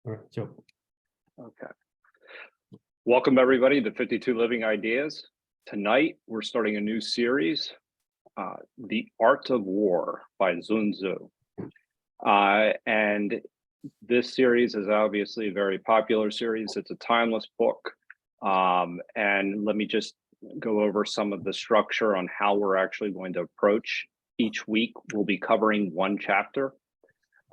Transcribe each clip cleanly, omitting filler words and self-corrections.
All right, Joe. Okay. Welcome everybody to 52 Living Ideas. Tonight, we're starting a new series, The Art of War by Sun Tzu. And this series is obviously a very popular series. It's a timeless book. And let me just go over some of the structure on how we're actually going to approach. Each week, we'll be covering one chapter.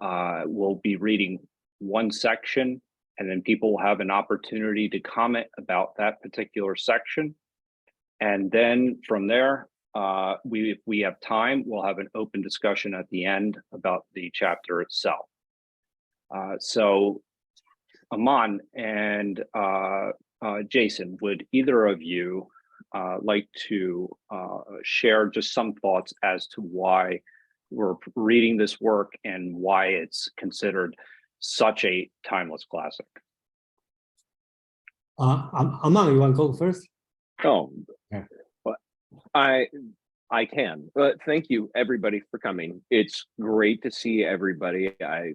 We'll be reading one section, and then people will have an opportunity to comment about that particular section. And then from there, if we have time, we'll have an open discussion at the end about the chapter itself. So Aman and Jason, would either of you like to share just some thoughts as to why we're reading this work and why it's considered such a timeless classic? Aman, you want to go first? Oh, yeah. Well, I can. But thank you, everybody, for coming. It's great to see everybody.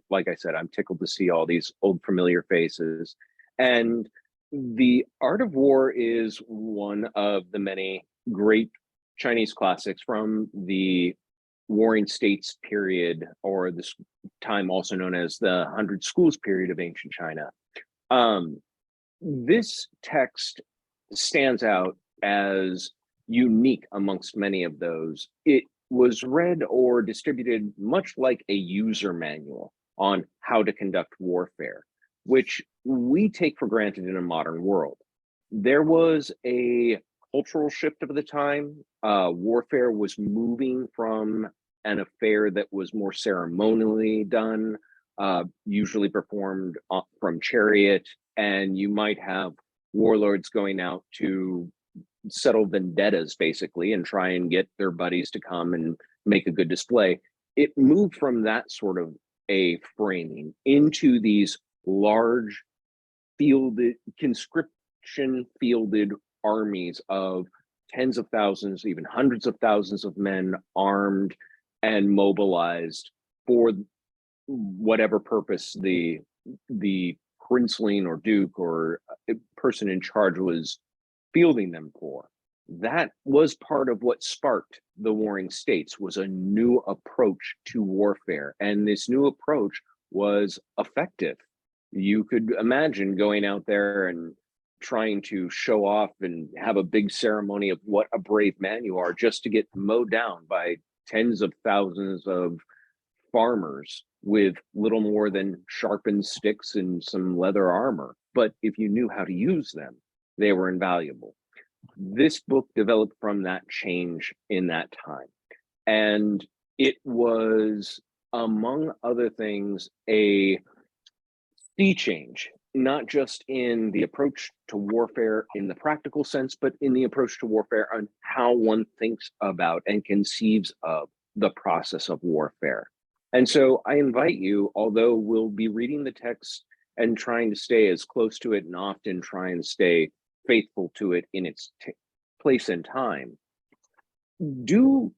Like I said, I'm tickled to see all these old familiar faces. And The Art of War is one of the many great Chinese classics from the Warring States period, or this time also known as the 100 Schools period of ancient China. This text stands out as unique amongst many of those. It was read or distributed much like a user manual on how to conduct warfare, which we take for granted in a modern world. There was a cultural shift of the time. Warfare was moving from an affair that was more ceremonially done, usually performed from chariot, and you might have warlords going out to settle vendettas, basically, and try and get their buddies to come and make a good display. It moved from that sort of a framing into these large conscription fielded armies of tens of thousands, even hundreds of thousands of men armed and mobilized for whatever purpose the princeling or duke or person in charge was fielding them for. That was part of what sparked the Warring States, was a new approach to warfare. And this new approach was effective. You could imagine going out there and trying to show off and have a big ceremony of what a brave man you are, just to get mowed down by tens of thousands of farmers with little more than sharpened sticks and some leather armor. But if you knew how to use them, they were invaluable. This book developed from that change in that time. And it was, among other things, a sea change, not just in the approach to warfare in the practical sense, but in the approach to warfare on how one thinks about and conceives of the process of warfare. And so I invite you, although we'll be reading the text and trying to stay as close to it and often try and stay faithful to it in its place and time, do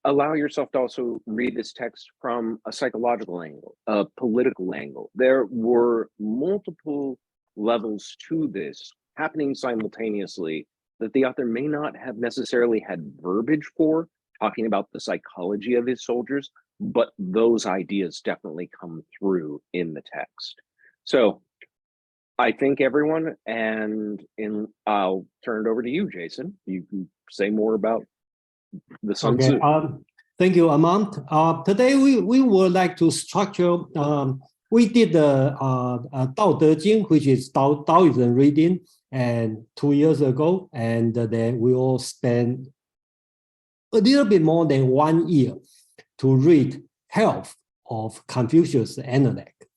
allow yourself to also read this text from a psychological angle, a political angle. There were multiple levels to this happening simultaneously that the author may not have necessarily had verbiage for, talking about the psychology of his soldiers, but those ideas definitely come through in the text. So I thank everyone, and I'll turn it over to you, Jason. You can say more about the Sun Tzu. Thank you, Aman. Today we would like to structure. We did the Dao De Jing, which is Taoism reading, and 2 years ago, and then we all spent a little bit more than 1 year to read Health of Confucius Analect.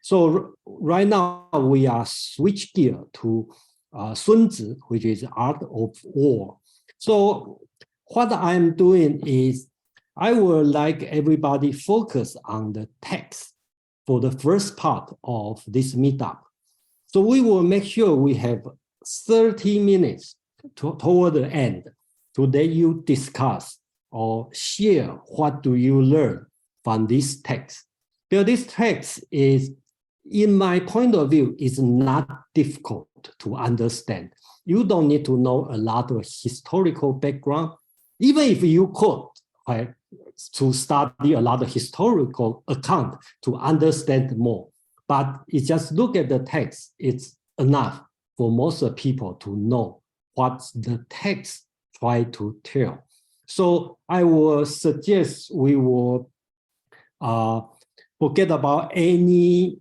So right now we are switch gear to Sun Tzu, which is Art of War. So what I'm doing is I would like everybody focus on the text for the first part of this meetup. So we will make sure we have 30 minutes toward the end to let you discuss or share what do you learn from this text. Because this text is in my point of view, is not difficult to understand. You don't need to know a lot of historical background. Even if you could, right, to study a lot of historical account to understand more. But you just look at the text, it's enough for most people to know what the text try to tell. So I will suggest we will forget about any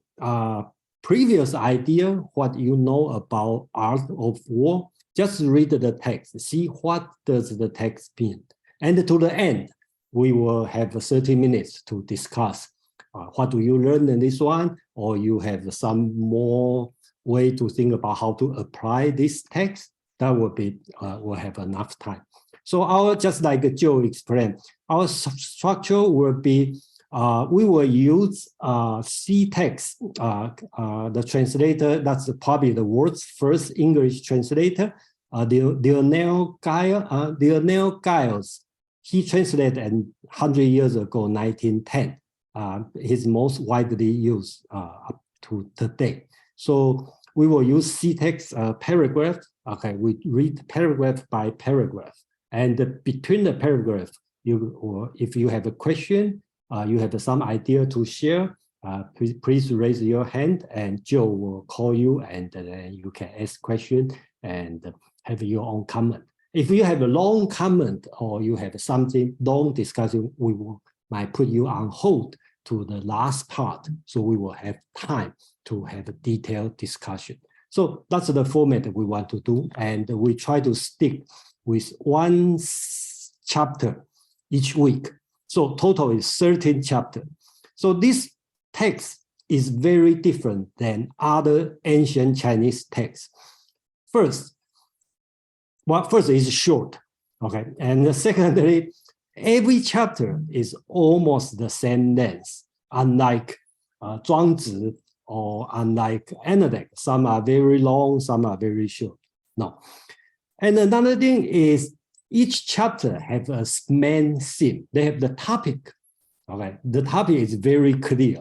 previous idea, what you know about art of war. Just read the text, see what does the text mean. And to the end, we will have 30 minutes to discuss what do you learn in this one, or you have some more way to think about how to apply this text. That will be, will have enough time. So our, just like Joe explained, our structure will be, we will use C text, the translator, that's probably the world's first English translator, Lionel Giles. He translated 100 years ago, 1910. His most widely used up to today. So we will use C text paragraph. Okay, we read paragraph by paragraph. And between the paragraph, or if you have a question, you have some idea to share, please raise your hand and Joe will call you and then you can ask question and have your own comment. If you have a long comment or you have something long discussion, we might put you on hold to the last part. So we will have time to have a detailed discussion. So that's the format that we want to do. And we try to stick with one chapter each week. So total is 13 chapters. So this text is very different than other ancient Chinese texts. First is short, okay? And secondly, every chapter is almost the same length, unlike Zhuangzi or unlike analysts. Some are very long, some are very short. No. And another thing is each chapter has a main theme. They have the topic, okay? The topic is very clear,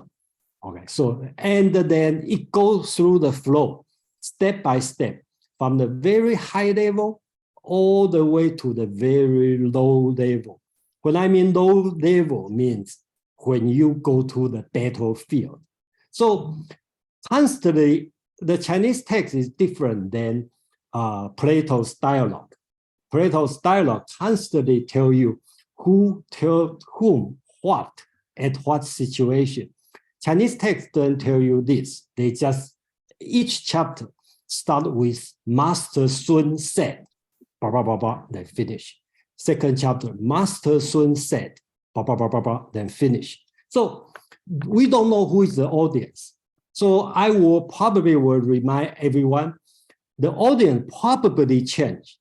okay? So, and then it goes through the flow, step by step, from the very high level all the way to the very low level. When I mean low level means when you go to the battlefield. So constantly, the Chinese text is different than Plato's dialogue. Plato's dialogue constantly tell you who tells whom what at what situation. Chinese text don't tell you this. They just, each chapter start with Master Sun said, blah, blah, blah, blah, then finish. Second chapter, Master Sun said, blah, blah, blah, blah, blah, then finish. So we don't know who is the audience. So I will probably remind everyone, the audience probably changed.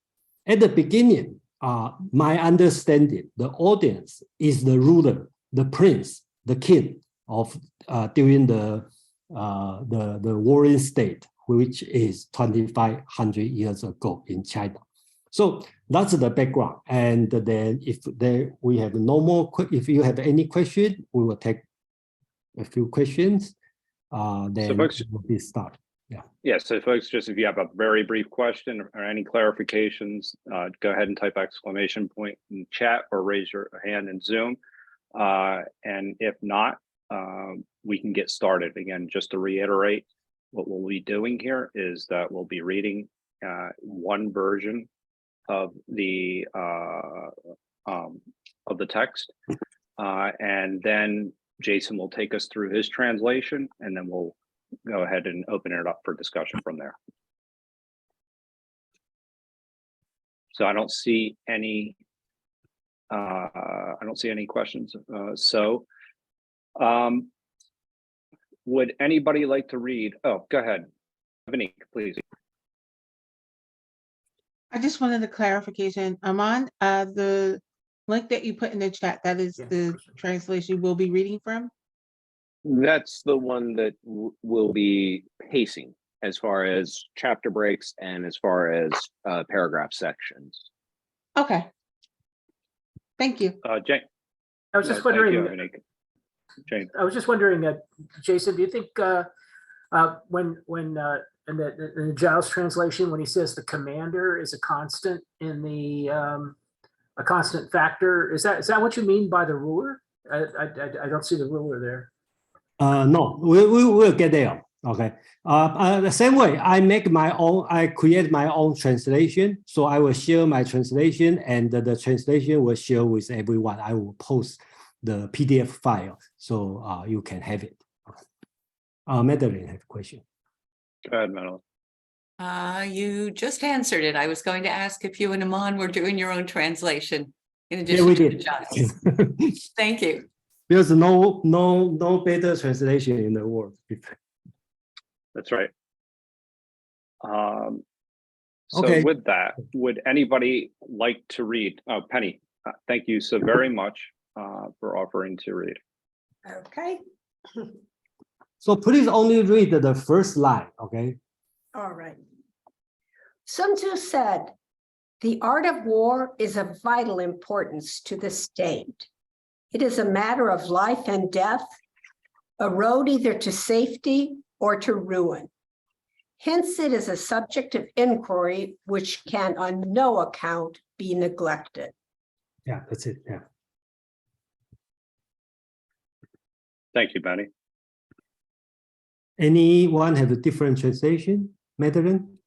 At the beginning, my understanding, the audience is the ruler, the prince, the king of during the warring state, which is 2,500 years ago in China. So that's the background. And then if we have no more, if you have any question, we will take a few questions. Then So folks, we'll start. Yeah, so folks, just if you have a very brief question or any clarifications, go ahead and type exclamation point in chat or raise your hand in Zoom. And if not, we can get started. Again, just to reiterate, what we'll be doing here is that we'll be reading one version of the text, and then Jason will take us through his translation, and then we'll go ahead and open it up for discussion from there. So I don't see any questions. Would anybody like to read? Oh, go ahead, Vinique, please. I just wanted a clarification. Aman, the link that you put in the chat, that is the translation we'll be reading from? That's the one that will be pacing as far as chapter breaks and as far as paragraph sections. Okay. Thank you. Jane. I was just wondering. Jane. I was just wondering, Jason, do you think When in the Giles translation, when he says the commander is a constant in the a constant factor, is that what you mean by the ruler? I don't see the ruler there. No, we will get there. Okay. The same way, I create my own translation. So I will share my translation, and the translation will share with everyone. I will post the PDF file so you can have it. Madeline have a question. Go ahead, Madeline. You just answered it. I was going to ask if you and Aman were doing your own translation in Yeah, addition we to did. John's. Thank you. There's no better translation in the world. That's right. So Okay. with that, would anybody like to read? Oh, Penny, thank you so very much for offering to read. Okay. So please only read the first line, okay? All right. Sun Tzu said, "The art of war is of vital importance to the state. It is a matter of life and death, a road either to safety or to ruin. Hence, it is a subject of inquiry which can on no account be neglected." Yeah, that's it. Yeah. Thank you, Penny. Anyone have a different translation, Madeline?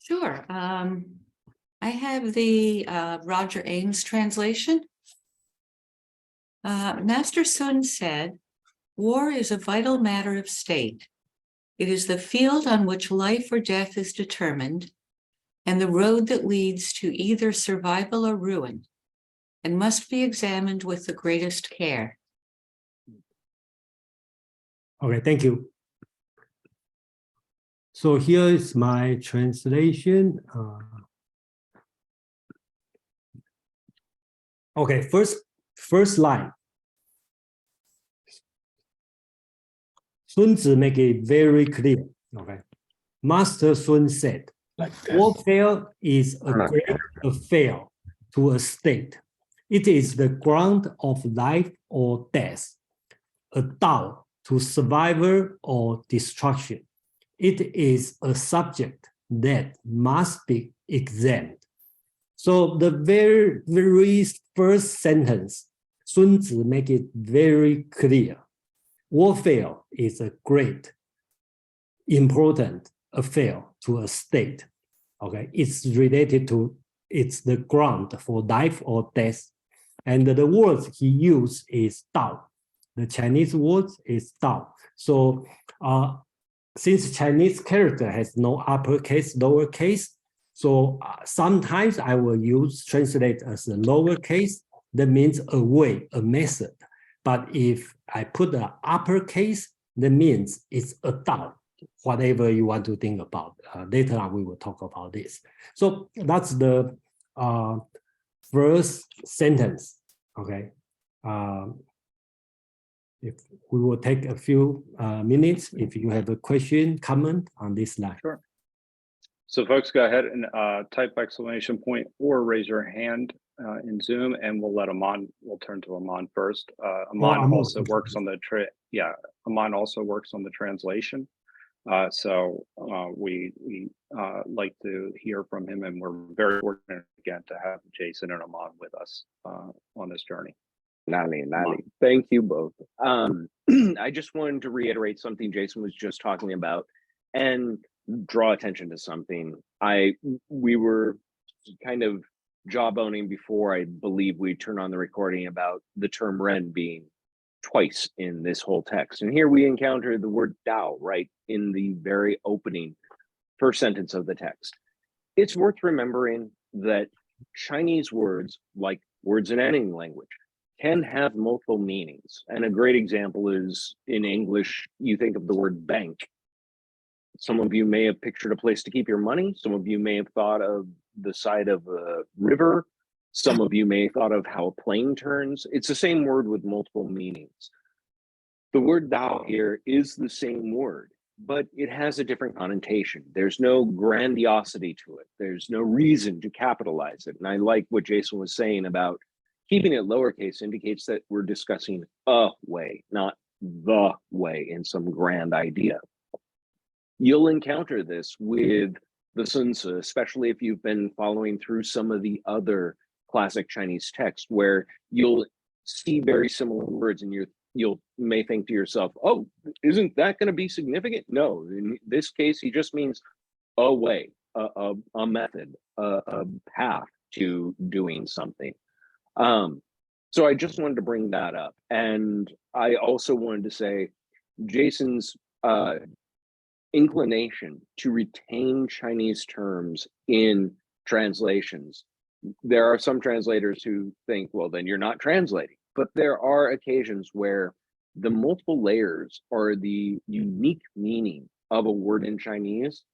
Sure. I have the Roger Ames translation. Master Sun said, "War is a vital matter of state. It is the field on which life or death is determined, and the road that leads to either survival or ruin, and must be examined with the greatest care." Okay, thank you. So here is my translation. Okay, first line. Sun Tzu make it very clear. Okay, Master Sun said, "Warfare is a great affair to a state. It is the ground of life or death, a Tao to survival or destruction. It is a subject that must be examined." So the very first sentence, Sun Tzu make it very clear. Warfare is a great, important affair to a state. Okay, it's related to, it's the ground for life or death. And the words he used is Tao. The Chinese word is Tao. So since Chinese character has no uppercase, lowercase, so sometimes I will translate as a lowercase. That means a way, a method. But if I put the uppercase, that means it's a Tao, whatever you want to think about. Later on, we will talk about this. So that's the first sentence, okay? If we will take a few minutes, if you have a question, comment on this slide. Sure. So folks, go ahead and type exclamation point or raise your hand in Zoom, and we'll let Aman, we'll turn to Aman first. Aman also works on the Aman also works on the translation. So we like to hear from him, and we're very fortunate again to have Jason and Aman with us on this journey. Nali. Thank you both. I just wanted to reiterate something Jason was just talking about and draw attention to something. We were kind of jawboning before I believe we turned on the recording about the term Ren being twice in this whole text. And here we encounter the word Tao right in the very opening first sentence of the text. It's worth remembering that Chinese words, like words in any language, can have multiple meanings. And a great example is in English, you think of the word bank. Some of you may have pictured a place to keep your money. Some of you may have thought of the side of a river. Some of you may have thought of how a plane turns. It's the same word with multiple meanings. The word Tao here is the same word, but it has a different connotation. There's no grandiosity to it. There's no reason to capitalize it. And I like what Jason was saying about keeping it lowercase indicates that we're discussing a way, not the way in some grand idea. You'll encounter this with the Sun Tzu, especially if you've been following through some of the other classic Chinese texts, where you'll see very similar words and you may think to yourself, oh, isn't that going to be significant? No, in this case, he just means a way, a method, a path to doing something. So I just wanted to bring that up. And I also wanted to say Jason's inclination to retain Chinese terms in translations. There are some translators who think, well, then you're not translating. But there are occasions where the multiple layers or the unique meaning of a word in Chinese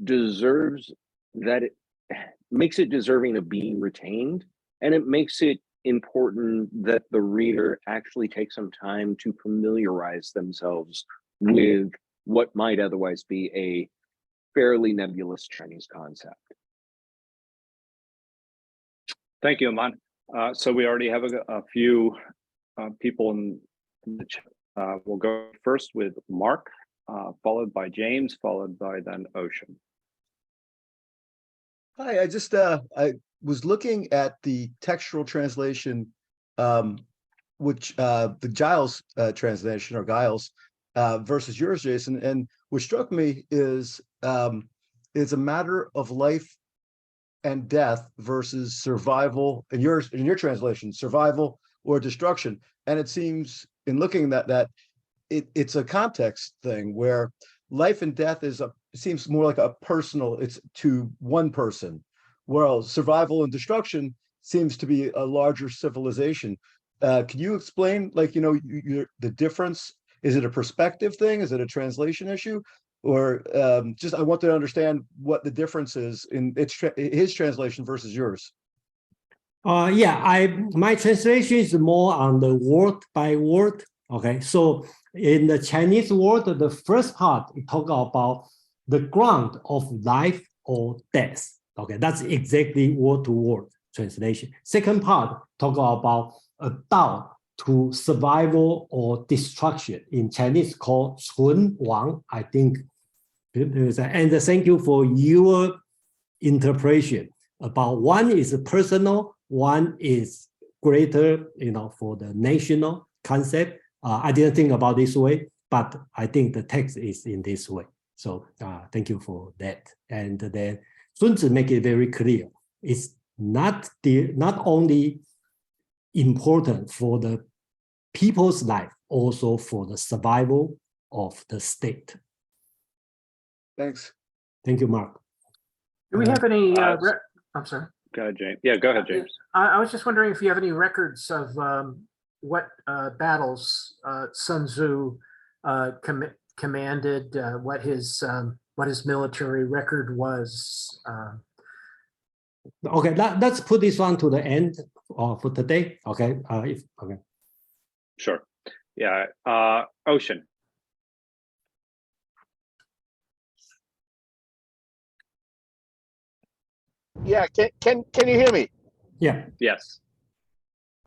deserves that, it makes it deserving of being retained, and it makes it important that the reader actually take some time to familiarize themselves with what might otherwise be a fairly nebulous Chinese concept. Thank you, Aman. So we already have a few people in the chat. We'll go first with Mark, followed by James, followed by then Ocean. Hi, I was looking at the textual translation, which the Giles translation, or Giles, versus yours, Jason, and what struck me is it's a matter of life and death versus survival. In your translation, survival or destruction. And it seems, in looking at that, it's a context thing where life and death seems more like a personal, it's to one person, whereas survival and destruction seems to be a larger civilization. Can you explain, like, the difference? Is it a perspective thing? Is it a translation issue? Or just, I want to understand what the difference is in his translation versus yours. Yeah, my translation is more on the word by word. Okay, so in the Chinese word, the first part it talk about the ground of life or death. Okay, that's exactly word to word translation. Second part talk about a Dao to survival or destruction. In Chinese called 存亡, I think. And thank you for your interpretation about one is personal, one is greater, for the national concept. I didn't think about this way, but I think the text is in this way. So thank you for that. And then Sun Tzu make it very clear. It's not only important for the people's life, also for the survival of the state. Thanks. Thank you, Mark. Do we have any, I'm sorry. Go ahead, James. Yeah, go ahead, James. I was just wondering if you have any records of what battles Sun Tzu commanded, what his military record was. Okay, let's put this one to the end for today. Okay, okay. Sure. Yeah, Ocean. Yeah, can you hear me? Yeah. Yes.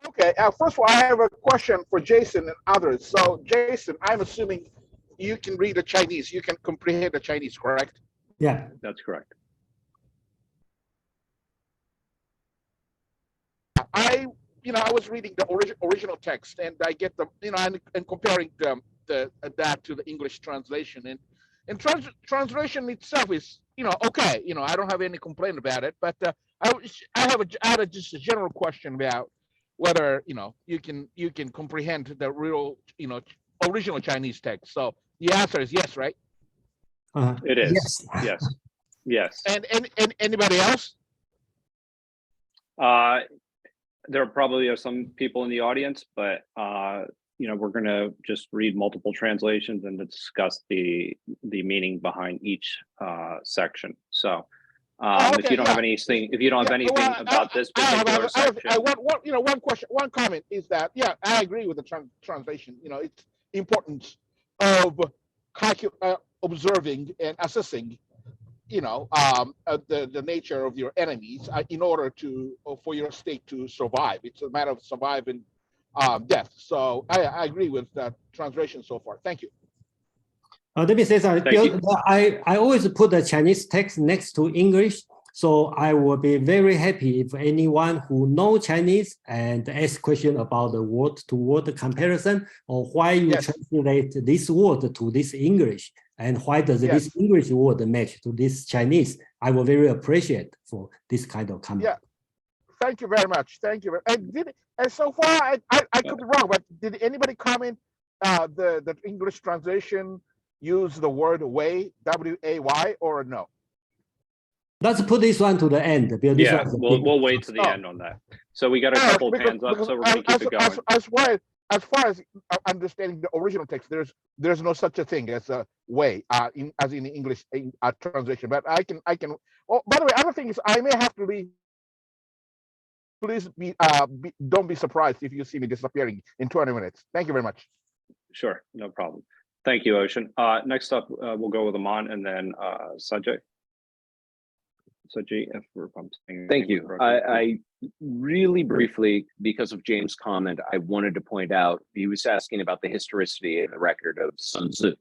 Okay, first of all, I have a question for Jason and others. So Jason, I'm assuming you can read the Chinese, you can comprehend the Chinese, correct? Yeah. That's correct. I was reading the original text, and I get the, and comparing that to the English translation, and translation itself is, okay, I don't have any complaint about it, but I had just a general question about whether you can comprehend the real original Chinese text. So the answer is yes, right? It is. Yes. Yes. And anybody else? There probably are some people in the audience, but we're going to just read multiple translations and discuss the meaning behind each section. So if you don't have anything, about this particular section, one question, one comment is that, yeah, I agree with the translation. It's importance of observing and assessing the nature of your enemies in order for your state to survive. It's a matter of surviving death. So I agree with that translation so far. Thank you. Let me say something. Thank you. I always put the Chinese text next to English. So I will be very happy if anyone who knows Chinese and ask question about the word-to-word comparison, or why you Yes. translate this word to this English, and why does this English word match to this Chinese. I will very appreciate for this kind of comment. Yeah. Thank you very much. Thank you. And so far I could be wrong, but did anybody comment the English translation use the word way, W-A-Y, or no? Let's put this one to the end. Because this Yeah, one is a big we'll wait to the Oh. end on that. So we got a couple of hands up, so we're going to keep it going. As far as understanding the original text, there's no such a thing as a way as in the English translation. But I can. Oh, by the way, other thing is I may have to be. Please don't be surprised if you see me disappearing in 20 minutes. Thank you very much. Sure, no problem. Thank you, Ocean. Next up, we'll go with Aman and then Sajay. Sajay, if I'm saying Thank you. I really briefly, because of James' comment, I wanted to point out, he was asking about the historicity and the record of Sun Tzu.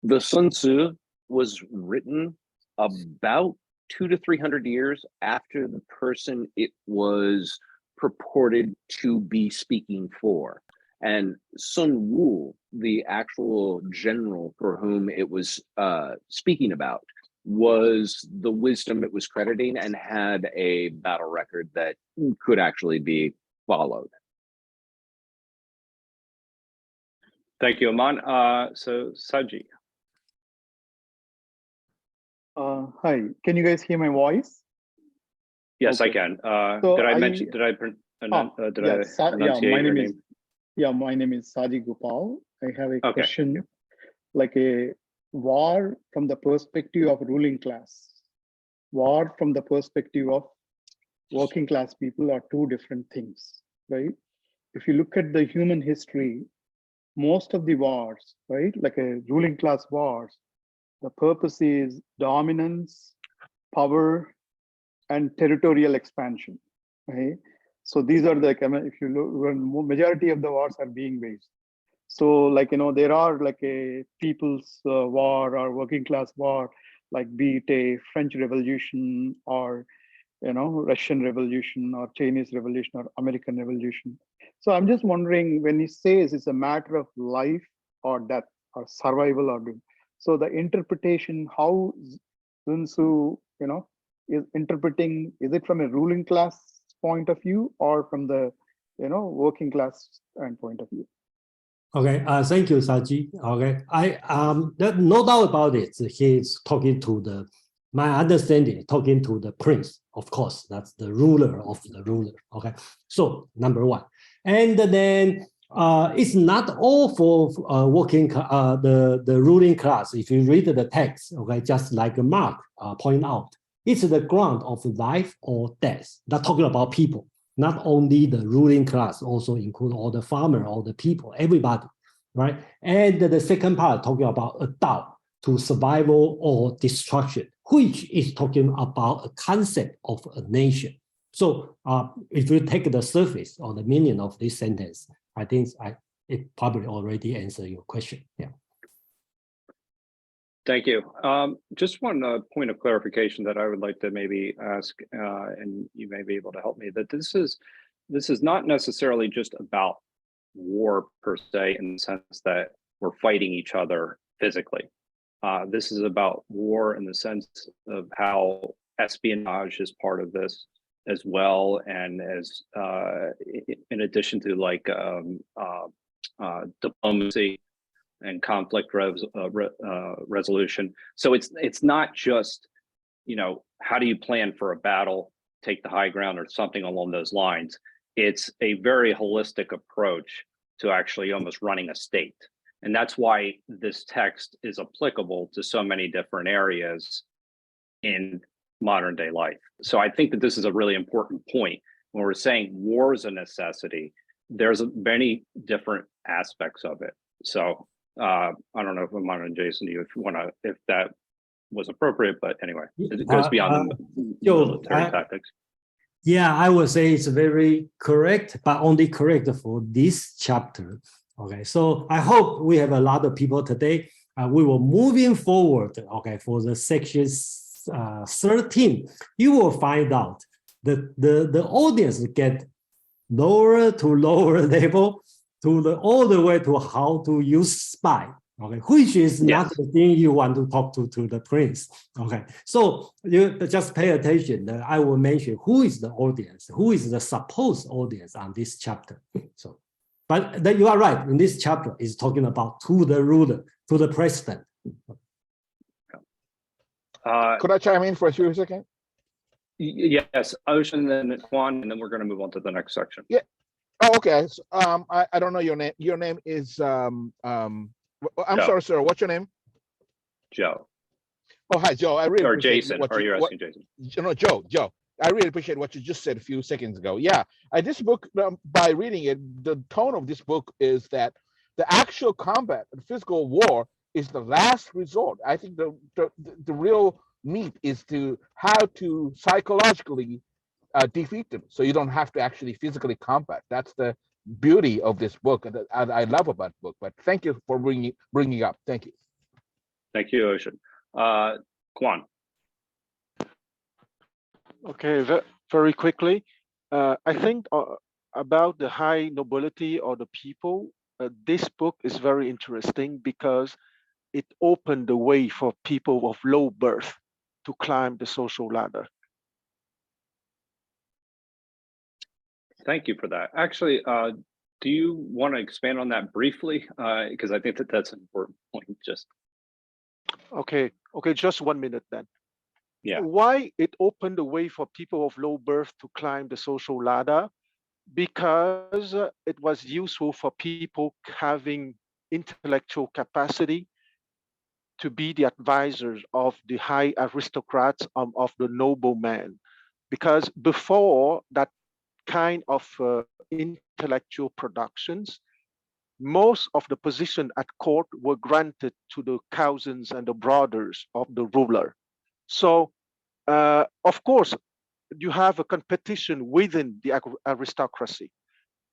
The Sun Tzu was written about 200 to 300 years after the person it was purported to be speaking for. And Sun Wu, the actual general for whom it was speaking about, was the wisdom it was crediting and had a battle record that could actually be followed. Thank you, Aman. So Sajay. Hi, can you guys hear my voice? Yes, Okay. I can. So Did I mention? Did I enunciate your name? My name is Saji Gopal. I have a Okay. question, like a war from the perspective of ruling class. War from the perspective of working class people are two different things, right? If you look at the human history, most of the wars, right, like a ruling class wars, the purpose is dominance, power, and territorial expansion, right? So these are the, if you look, when majority of the wars are being waged. So like, there are like a people's war or working class war, like be it a French Revolution or, Russian Revolution or Chinese Revolution or American Revolution. So I'm just wondering, when he says it's a matter of life or death or survival or doom. So the interpretation, how Sun Tzu, is interpreting, is it from a ruling class point of view or from the, working class point of view? Okay, thank you, Saji. Okay, there's no doubt about it. He's talking to my understanding, talking to the prince, of course, that's the ruler of the ruler. Okay, so number one. And then it's not all for working, the ruling class. If you read the text, okay, just like Mark point out, it's the ground of life or death. That's talking about people. Not only the ruling class, also include all the farmer, all the people, everybody, right? And the second part talking about a Tao, to survival or destruction, which is talking about a concept of a nation. So if you take the surface or the meaning of this sentence, I think it probably already answered your question. Yeah. Thank you. Just one point of clarification that I would like to maybe ask, and you may be able to help me, that this is not necessarily just about war per se, in the sense that we're fighting each other physically. This is about war in the sense of how espionage is part of this as well, and as in addition to like diplomacy and conflict resolution. So it's not just, how do you plan for a battle, take the high ground or something along those lines. It's a very holistic approach to actually almost running a state. And that's why this text is applicable to so many different areas in modern day life. So I think that this is a really important point. When we're saying war is a necessity, there's many different aspects of it. So I don't know if Aman and Jason, if that was appropriate, but anyway, it goes beyond the military tactics. Yeah, I would say it's very correct, but only correct for this chapter. Okay, so I hope we have a lot of people today. We will moving forward. Okay, for the section 13, you will find out that the audience get lower to lower level to all the way to how to use spy. Okay, which is not the thing you want to talk to the prince. Okay, so you just pay attention. I will mention who is the audience, who is the supposed audience on this chapter. So, but you are right. In this chapter, is talking about to the ruler, to the president. Could I chime in for a few seconds? Yes, Ocean, then Juan, and then we're going to move on to the next section. Yeah. Oh, okay. So, I don't know your name. Your name is I'm Joe. sorry, sir. What's your name? Joe. Oh, hi, Joe. I really Or appreciate Jason. what Are you you asking Jason? No, Joe. I really appreciate what you just said a few seconds ago. Yeah, this book, by reading it, the tone of this book is that the actual combat, the physical war, is the last resort. I think the real meat is to how to psychologically defeat them, so you don't have to actually physically combat. That's the beauty of this book, and I love about the book. But thank you for bringing up. Thank you. Thank you, Ocean. Juan. Okay, very quickly. I think about the high nobility or the people, this book is very interesting because it opened the way for people of low birth to climb the social ladder. Thank you for that. Actually, do you want to expand on that briefly? Because I think that's an important point. Just okay, just 1 minute then. Yeah. Why it opened the way for people of low birth to climb the social ladder? Because it was useful for people having intellectual capacity to be the advisors of the high aristocrats of the nobleman. Because before that kind of intellectual productions, most of the position at court were granted to the cousins and the brothers of the ruler. So, of course, you have a competition within the aristocracy,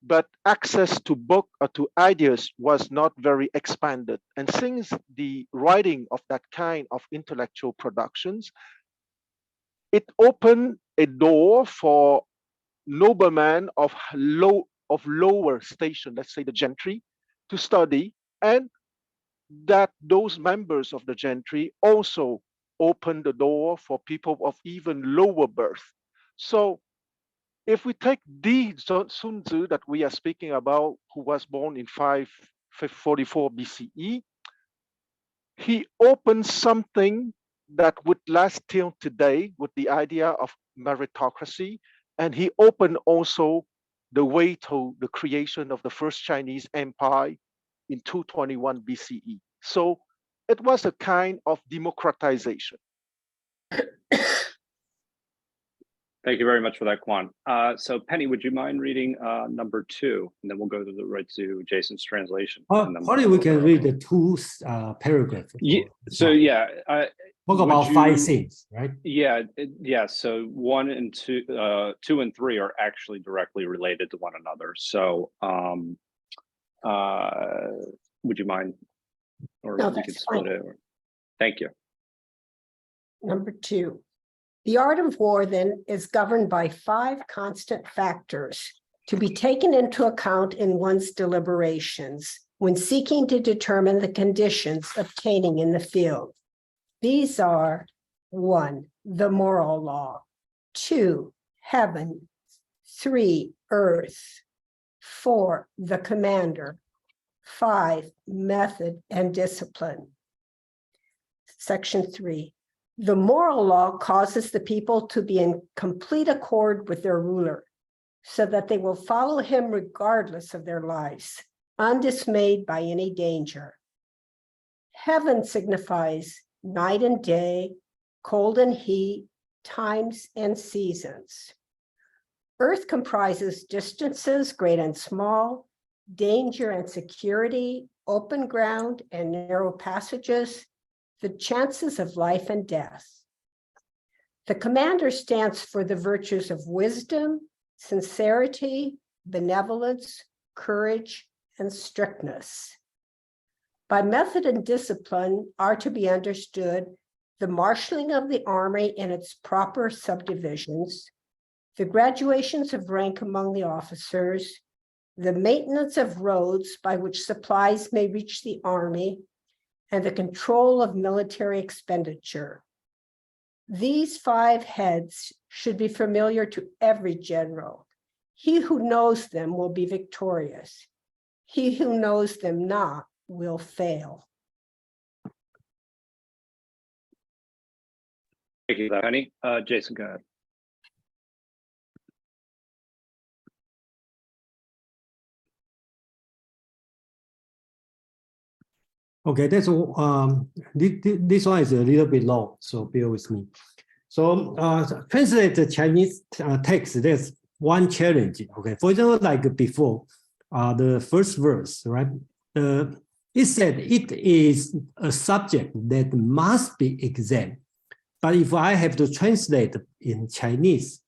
but access to book or to ideas was not very expanded. And since the writing of that kind of intellectual productions, it opened a door for noblemen of lower station, let's say the gentry, to study, and that those members of the gentry also open the door for people of even lower birth. So if we take the Sun Tzu that we are speaking about, who was born in 544 BCE, he opened something that would last till today with the idea of meritocracy, and he opened also the way to the creation of the first Chinese empire in 221 BCE. So it was a kind of democratization. Thank you very much for that, Quan. So Penny, would you mind reading number 2? And then we'll go to Jason's translation. Probably we can read the 2 paragraph. Yeah, so yeah. Talk about 5 things, right? Yeah, yeah. So 1 and 2, 2 and 3 are actually directly related to one another. So would you mind? Or No, we could that's split fine. it. Thank you. Number 2. The art of war, then, is governed by 5 constant factors to be taken into account in one's deliberations when seeking to determine the conditions obtaining in the field. These are 1, the moral law, 2, heaven, 3, earth, 4, the commander, 5, method and discipline. Section 3. The moral law causes the people to be in complete accord with their ruler, so that they will follow him regardless of their lives, undismayed by any danger. Heaven signifies night and day, cold and heat, times and seasons. Earth comprises distances, great and small, danger and security, open ground and narrow passages, the chances of life and death. The commander stands for the virtues of wisdom, sincerity, benevolence, courage, and strictness. By method and discipline are to be understood the marshaling of the army in its proper subdivisions, the graduations of rank among the officers, the maintenance of roads by which supplies may reach the army, and the control of military expenditure. These 5 heads should be familiar to every general. He who knows them will be victorious. He who knows them not will fail. Thank you, Penny. Jason, go ahead. Okay, that's this one is a little bit long, so bear with me. So translate the Chinese text. There's one challenge. Okay, for example, like before, the first verse, right? It said it is a subject that must be examined. But if I have to translate in Chinese,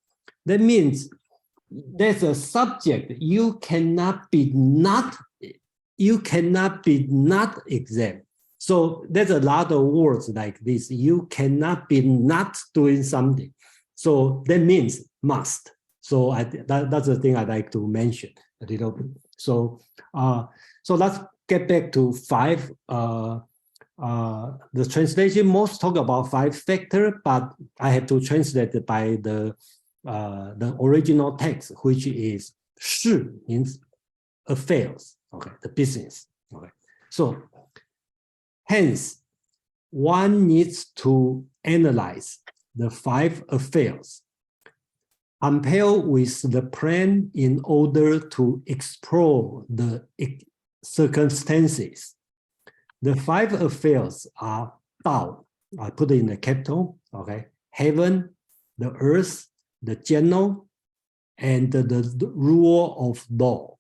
that means there's a subject you cannot be not exempt. So there's a lot of words like this. You cannot be not doing something. So that means must. So that's the thing I'd like to mention a little bit. So so let's get back to 5. The translation most talk about 5 factors, but I have to translate it by the original text, which is 事 means affairs. Okay, the business. Okay, so hence one needs to analyze the 5 affairs, compare with the plan in order to explore the circumstances. The 5 affairs are Dao, I put it in the capital, okay, heaven, the earth, the general, and the rule of law.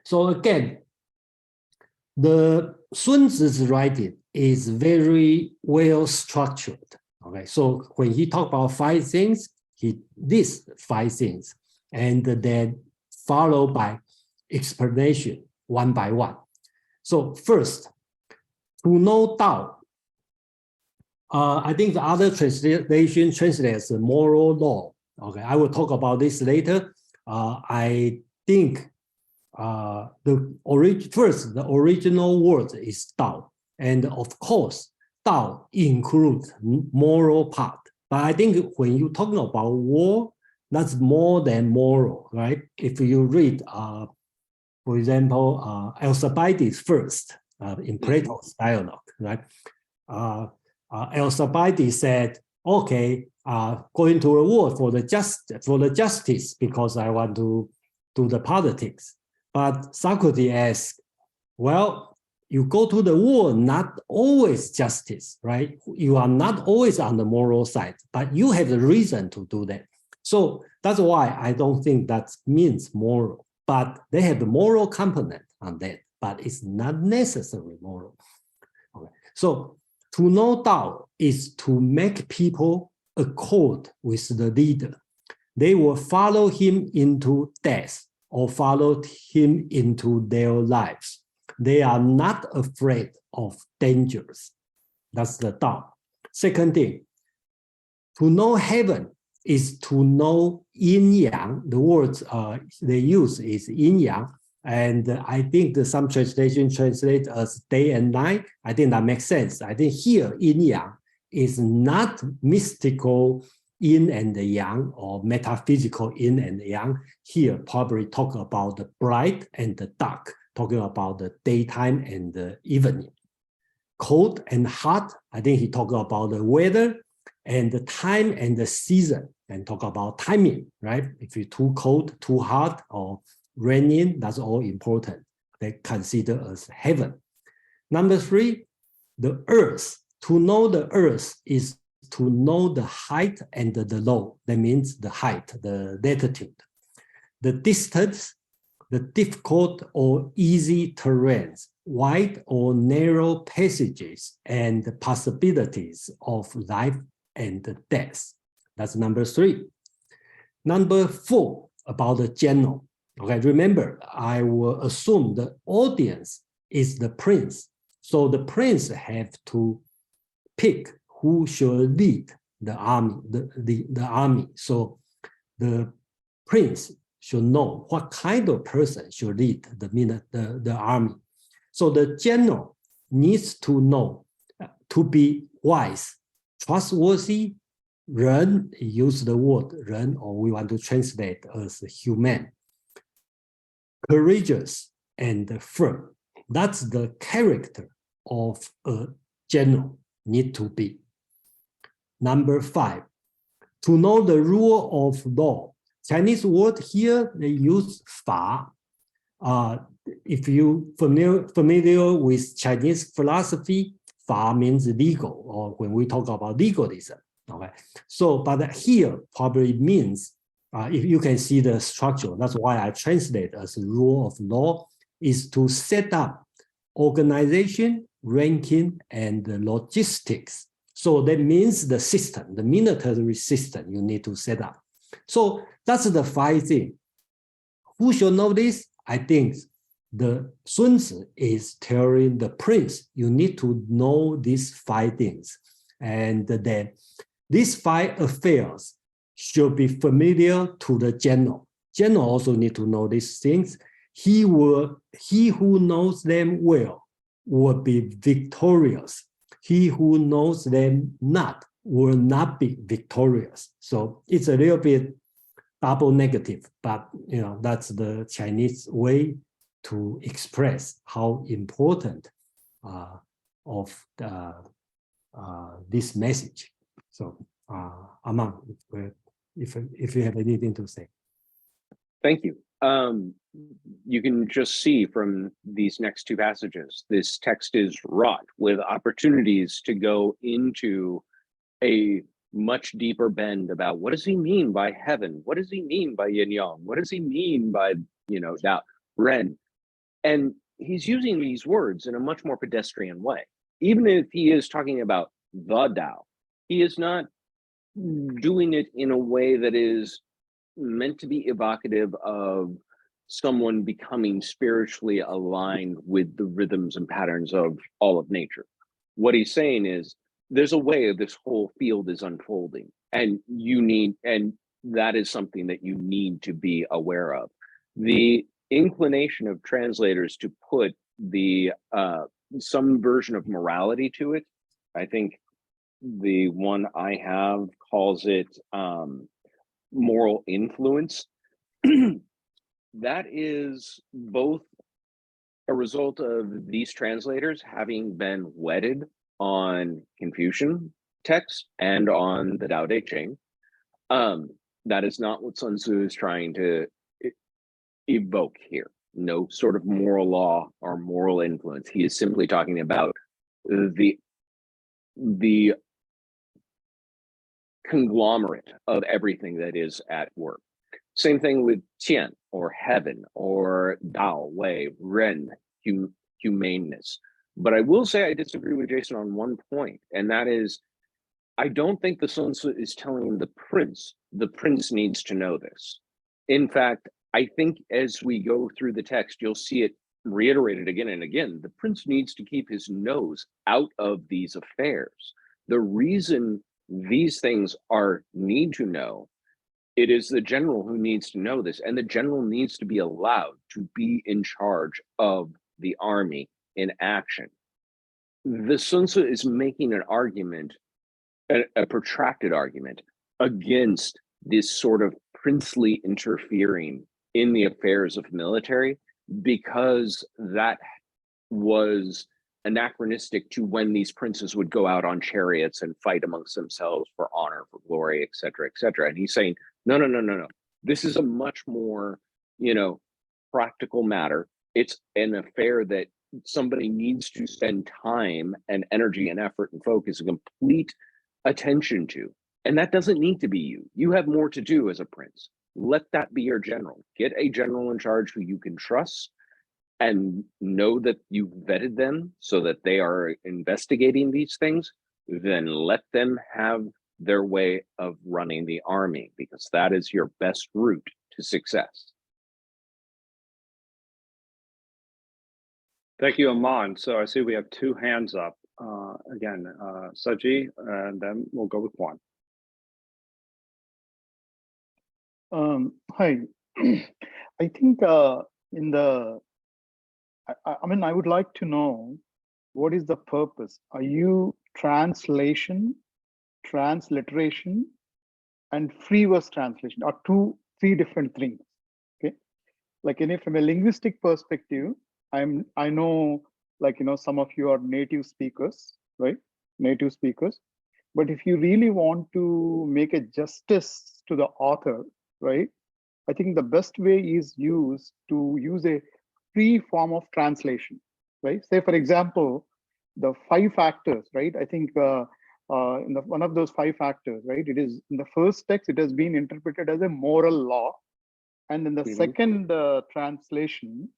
So again, the Sun Tzu's writing is very well structured. Okay, so when he talked about 5 things, he lists 5 things, and then followed by explanation one by one. So first, to know Dao. I think the other translation translates moral law. Okay, I will talk about this later. I think the original word is Dao, and of course, Dao includes moral part. But I think when you're talking about war, that's more than moral, right? If you read, for example, Alcibiades first in Plato's dialogue, right? Alcibiades said, "Okay, going to a war for the justice because I want to do the politics." But Socrates asked, "Well, you go to the war, not always justice, right? You are not always on the moral side, but you have the reason to do that." So that's why I don't think that means moral, but they have the moral component on that, but it's not necessarily moral. Okay. So to know Dao is to make people accord with the leader. They will follow him into death or follow him into their lives. They are not afraid of dangers. That's the Dao. Second thing, to know heaven is to know yin yang. The words they use is yin yang. And I think some translation translate as day and night. I think that makes sense. I think here yin yang is not mystical yin and the yang or metaphysical yin and yang. Here probably talk about the bright and the dark, talking about the daytime and the evening. Cold and hot, I think he talked about the weather and the time and the season, and talk about timing, right? If you're too cold, too hot, or raining, that's all important. They consider as heaven. Number 3, the earth. To know the earth is to know the height and the low. That means the height, the latitude, the distance, the difficult or easy terrains, wide or narrow passages, and the possibilities of life and death. That's number 3. Number 4, about the general. Okay, remember, I will assume the audience is the prince. So the prince have to pick who should lead the army, the army. So the prince should know what kind of person should lead the army. So the general needs to know, to be wise, trustworthy, 人, use the word 人, or we want to translate as human, courageous and firm. That's the character of a general need to be. Number 5, to know the rule of law. Chinese word here, they use 法. If you familiar with Chinese philosophy, 法 means legal, or when we talk about legalism. Okay, so but here probably means, if you can see the structure, that's why I translate as rule of law, is to set up organization, ranking, and logistics. So that means the system, the military system you need to set up. So that's the 5 things. Who should know this? I think the Sun Tzu is telling the prince, you need to know these 5 things. And then these 5 affairs should be familiar to the general. General also need to know these things. He who knows them well will be victorious. He who knows them not will not be victorious. So it's a little bit double negative, but that's the Chinese way to express how important of this message. So, Aman, if you have anything to say. Thank you. You can just see from these next 2 passages, this text is wrought with opportunities to go into a much deeper bend about what does he mean by heaven? What does he mean by yin yang? What does he mean by, Dao, Ren? And he's using these words in a much more pedestrian way. Even if he is talking about the Dao, he is not doing it in a way that is meant to be evocative of someone becoming spiritually aligned with the rhythms and patterns of all of nature. What he's saying is there's a way this whole field is unfolding, and that is something that you need to be aware of. The inclination of translators to put some version of morality to it, I think the one I have calls it moral influence. That is both a result of these translators having been wedded on Confucian text and on the Tao Te Ching. That is not what Sun Tzu is trying to evoke here. No sort of moral law or moral influence. He is simply talking about the conglomerate of everything that is at work. Same thing with Qian, or heaven, or Dao, Wei, Ren, humaneness. But I will say I disagree with Jason on one point, and that is, I don't think the Sun Tzu is telling the prince needs to know this. In fact, I think as we go through the text, you'll see it reiterated again and again. The prince needs to keep his nose out of these affairs. The reason these things are need to know, it is the general who needs to know this, and the general needs to be allowed to be in charge of the army in action. The Sun Tzu is making an argument, a protracted argument, against this sort of princely interfering in the affairs of military, because that was anachronistic to when these princes would go out on chariots and fight amongst themselves for honor, for glory, et cetera, et cetera. And he's saying, no. This is a much more, practical matter. It's an affair that somebody needs to spend time and energy and effort and focus and complete attention to. And that doesn't need to be you. You have more to do as a prince. Let that be your general. Get a general in charge who you can trust and know that you've vetted them so that they are investigating these things. Then let them have their way of running the army, because that is your best route to success. Thank you, Aman. So I see we have two hands up. Again, Saji, and then we'll go with Juan. Hi. I think I mean, I would like to know, what is the purpose? Are you translation, transliteration, and free verse translation are three different things? Okay, like from a linguistic perspective, I know, like, some of you are native speakers, right? Native speakers. But if you really want to make a justice to the author, right, I think the best way is to use a free form of translation, right? Say, for example, the 5 factors, right? I think in one of those 5 factors, right? It is in the first text, it has been interpreted as a moral law. And in the second translation,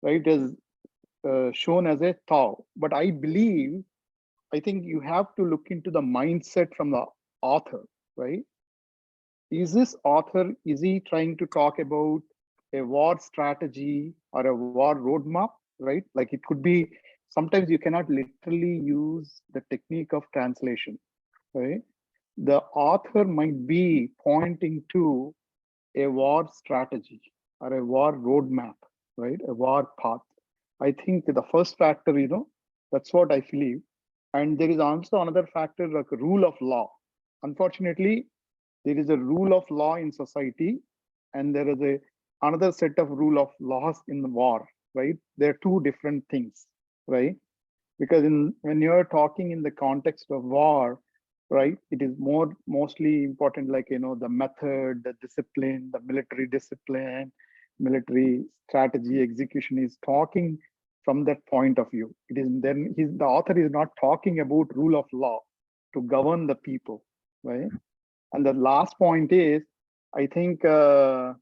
right, it is shown as a Tao. But I think you have to look into the mindset from the author, right? Is he trying to talk about a war strategy or a war roadmap, right? Like, it could be, sometimes you cannot literally use the technique of translation, right? The author might be pointing to a war strategy or a war roadmap, right? A war path. I think the first factor, that's what I believe. And there is also another factor, like a rule of law. Unfortunately, there is a rule of law in society, and there is another set of rule of laws in the war, right? They're 2 different things, right? Because when you're talking in the context of war, right, it is mostly important, like, the method, the discipline, the military discipline, military strategy, execution is talking from that point of view. It is then the author is not talking about rule of law to govern the people, right? And the last point is, I think there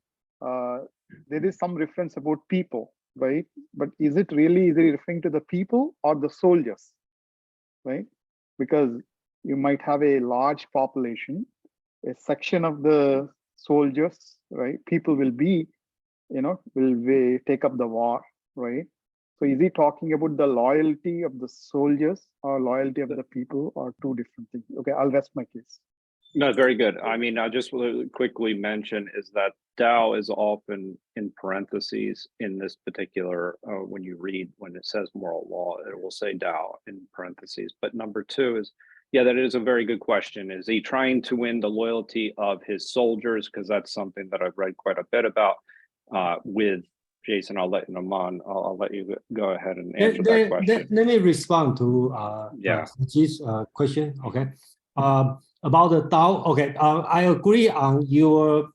is some reference about people, right? But is it referring to the people or the soldiers, right? Because you might have a large population, a section of the soldiers, right? People will be, will take up the war, right? So is he talking about the loyalty of the soldiers or loyalty of the people, or 2 different things? Okay, I'll rest my case. No, very good. I mean, I just want to quickly mention is that Tao is often in parentheses in this particular, when it says moral law, it will say Tao in parentheses. But number 2 is, yeah, that is a very good question. Is he trying to win the loyalty of his soldiers? Because that's something that I've read quite a bit about with Jason. I'll let you go ahead and answer that question. Let me respond to Saji's question. Okay. About the Tao, okay, I agree on your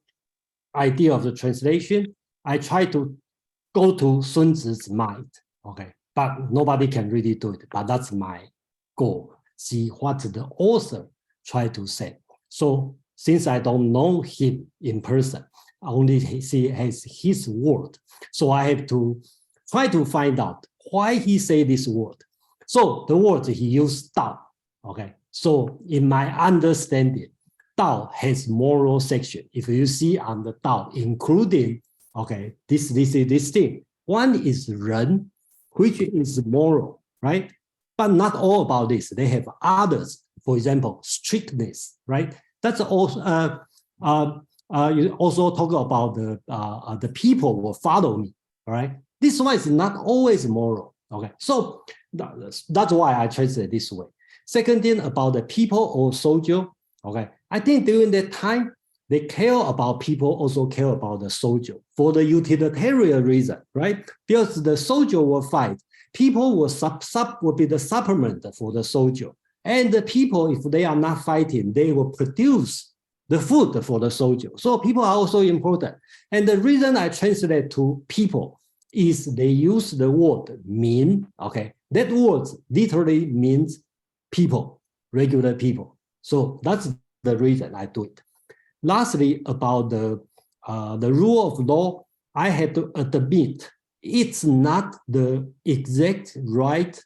idea of the translation. I try to go to Sun Tzu's mind, okay, but nobody can really do it. But that's my goal. See what the author tried to say. So since I don't know him in person, only he has his word. So I have to try to find out why he say this word. So the word he used, Tao, okay. So in my understanding, Tao has moral section. If you see on the Tao, including, okay, this thing. One is Ren, which is moral, right? But not all about this. They have others. For example, strictness, right? That's also you also talk about the people will follow me, all right? This one is not always moral, okay? So that's why I translate this way. Second thing about the people or soldier, okay? I think during that time, they care about people, also care about the soldier for the utilitarian reason, right? Because the soldier will fight, people will be the supplement for the soldier. And the people, if they are not fighting, they will produce the food for the soldier. So people are also important. And the reason I translate to people is they use the word mean, okay? That word literally means people, regular people. So that's the reason I do it. Lastly, about the rule of law, I have to admit it's not the exact right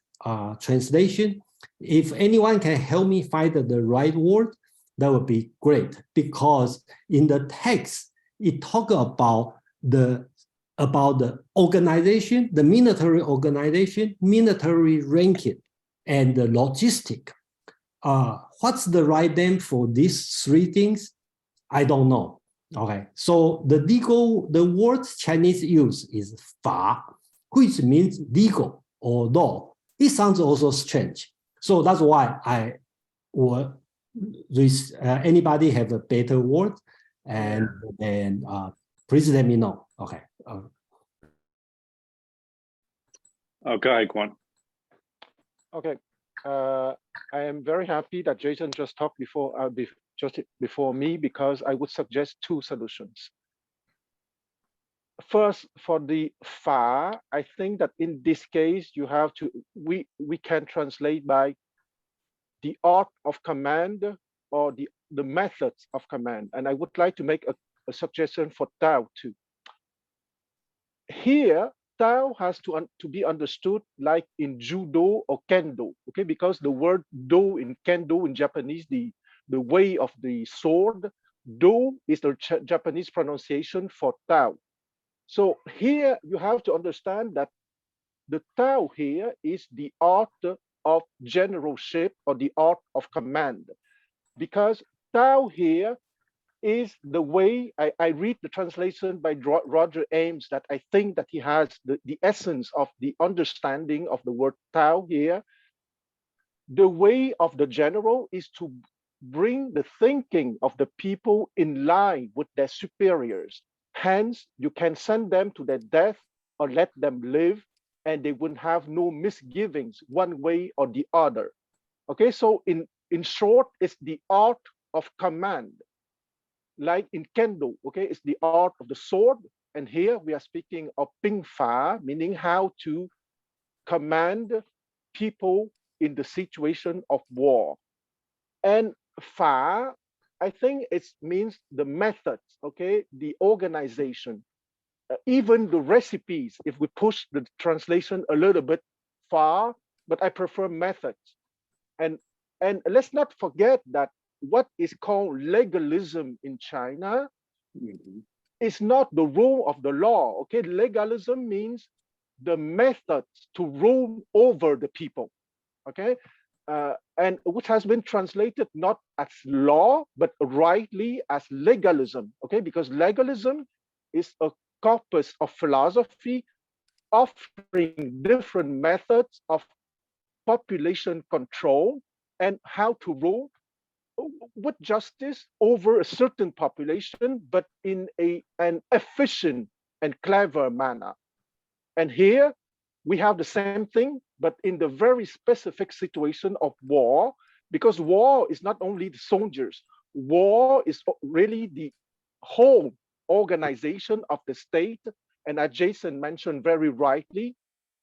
translation. If anyone can help me find the right word, that would be great, because in the text, it talks about the organization, the military organization, military ranking, and the logistic. What's the right name for these three things? I don't know. Okay, so the word Chinese use is 法, which means legal or law. It sounds also strange. So that's why I will, anybody have a better word, and then please let me know. Okay. Okay, Quan. Okay. I am very happy that Jason just talked just before me, because I would suggest two solutions. First, for the fa, I think that in this case you have to, we can translate by the art of command or the methods of command. And I would like to make a suggestion for Tao too. Here, Tao has to be understood like in judo or kendo, okay? Because the word do in kendo in Japanese, the way of the sword, do is the Japanese pronunciation for Tao. So here you have to understand that the Tao here is the art of generalship or the art of command, because Tao here is the way, I read the translation by Roger Ames, that I think that he has the essence of the understanding of the word Tao here. The way of the general is to bring the thinking of the people in line with their superiors. Hence, you can send them to their death or let them live, and they wouldn't have no misgivings one way or the other. Okay, so in short, it's the art of command. Like in kendo, okay, it's the art of the sword. And here we are speaking of ping fa, meaning how to command people in the situation of war. And fa, I think it means the methods, okay, the organization, even the recipes, if we push the translation a little bit far, but I prefer methods. And let's not forget that what is called legalism in China is not the rule of the law, okay? Legalism means the methods to rule over the people, okay? And which has been translated not as law, but rightly as legalism, okay? Because legalism is a corpus of philosophy offering different methods of population control and how to rule with justice over a certain population, but in an efficient and clever manner. And here we have the same thing, but in the very specific situation of war, because war is not only the soldiers, war is really the whole organization of the state. And as Jason mentioned very rightly,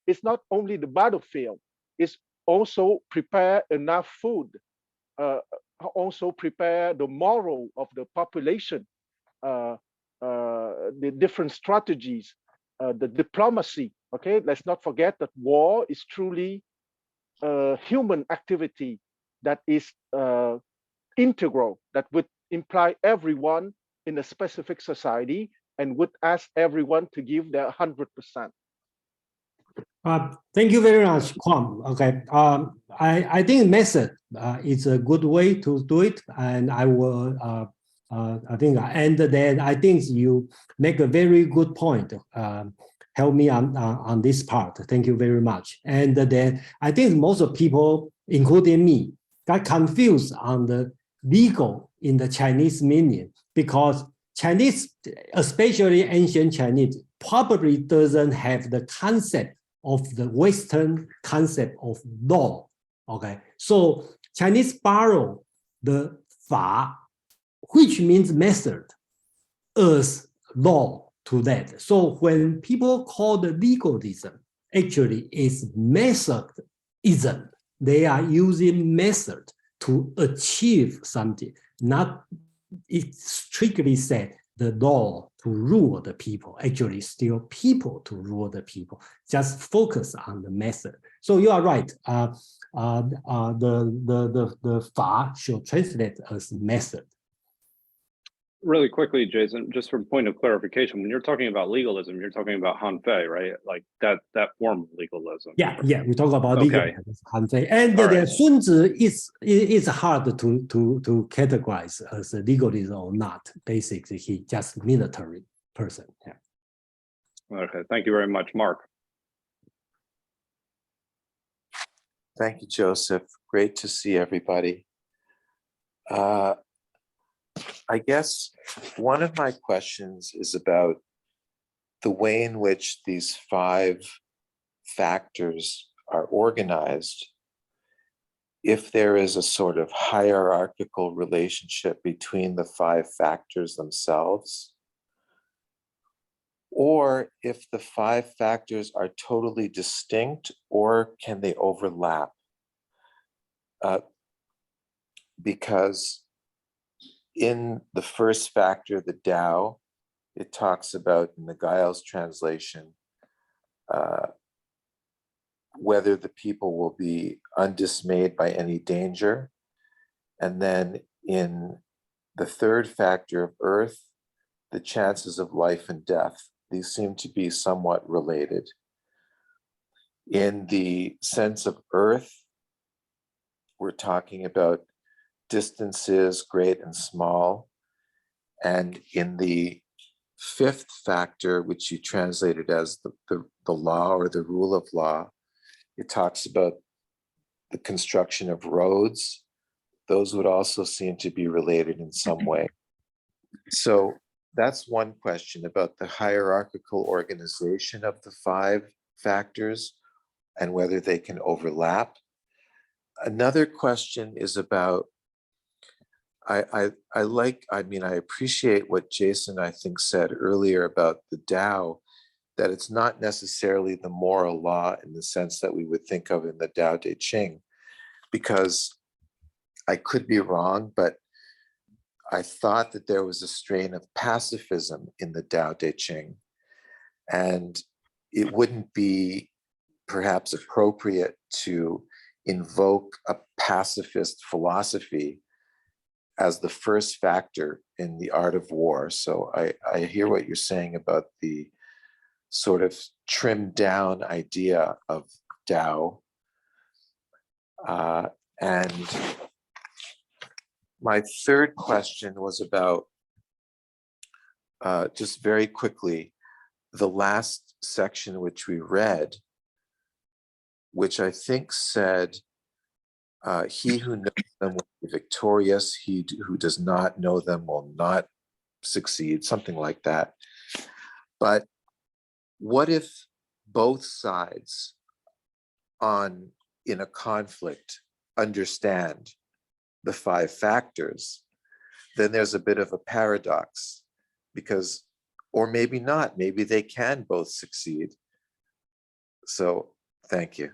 it's not only the battlefield, it's also prepare enough food, also prepare the moral of the population, the different strategies, the diplomacy. Okay, let's not forget that war is truly a human activity that is integral, that would imply everyone in a specific society and would ask everyone to give their 100%. Thank you very much, Kwam. Okay, I think method is a good way to do it, and I will. And then I think you make a very good point. Help me on this part. Thank you very much. And then I think most of people, including me, got confused on the legal in the Chinese meaning, because Chinese, especially ancient Chinese, probably doesn't have the concept of the Western concept of law. Okay, so Chinese borrow the fa, which means method, as law to that. So when people call the legalism, actually is methodism. They are using method to achieve something, not it strictly said the law to rule the people. Actually, still people to rule the people. Just focus on the method. So you are right. The 法 should translate as method. Really quickly, Jason, just for point of clarification, when you're talking about legalism, you're talking about hanfei, right? Like that form of legalism. Yeah, we talk about Okay. legalism. And the Sun Tzu is hard to categorize as a legalism or not. Basically, he just military person. Yeah. Okay, thank you very much, Mark. Thank you, Joseph. Great to see everybody. I guess one of my questions is about the way in which these 5 factors are organized. If there is a sort of hierarchical relationship between the 5 factors themselves, or if the 5 factors are totally distinct, or can they overlap? Because in the first factor, the Tao, it talks about, in the Giles translation, whether the people will be undismayed by any danger. And then in the third factor of Earth, the chances of life and death. These seem to be somewhat related. In the sense of Earth, we're talking about distances, great and small. And in the 5th factor, which you translated as the law or the rule of law, it talks about the construction of roads. Those would also seem to be related in some way. So that's one question about the hierarchical organization of the 5 factors and whether they can overlap. Another question is about, I appreciate what Jason, I think, said earlier about the Tao, that it's not necessarily the moral law in the sense that we would think of in the Tao Te Ching, because I could be wrong, but I thought that there was a strain of pacifism in the Tao Te Ching, and it wouldn't be perhaps appropriate to invoke a pacifist philosophy as the first factor in the art of war. So I hear what you're saying about the sort of trimmed down idea of Tao. And my third question was about, just very quickly, the last section which we read, which I think said, he who knows them will be victorious, he who does not know them will not succeed, something like that. But what if both sides in a conflict understand the 5 factors? Then there's a bit of a paradox, because, or maybe not, maybe they can both succeed. So thank you.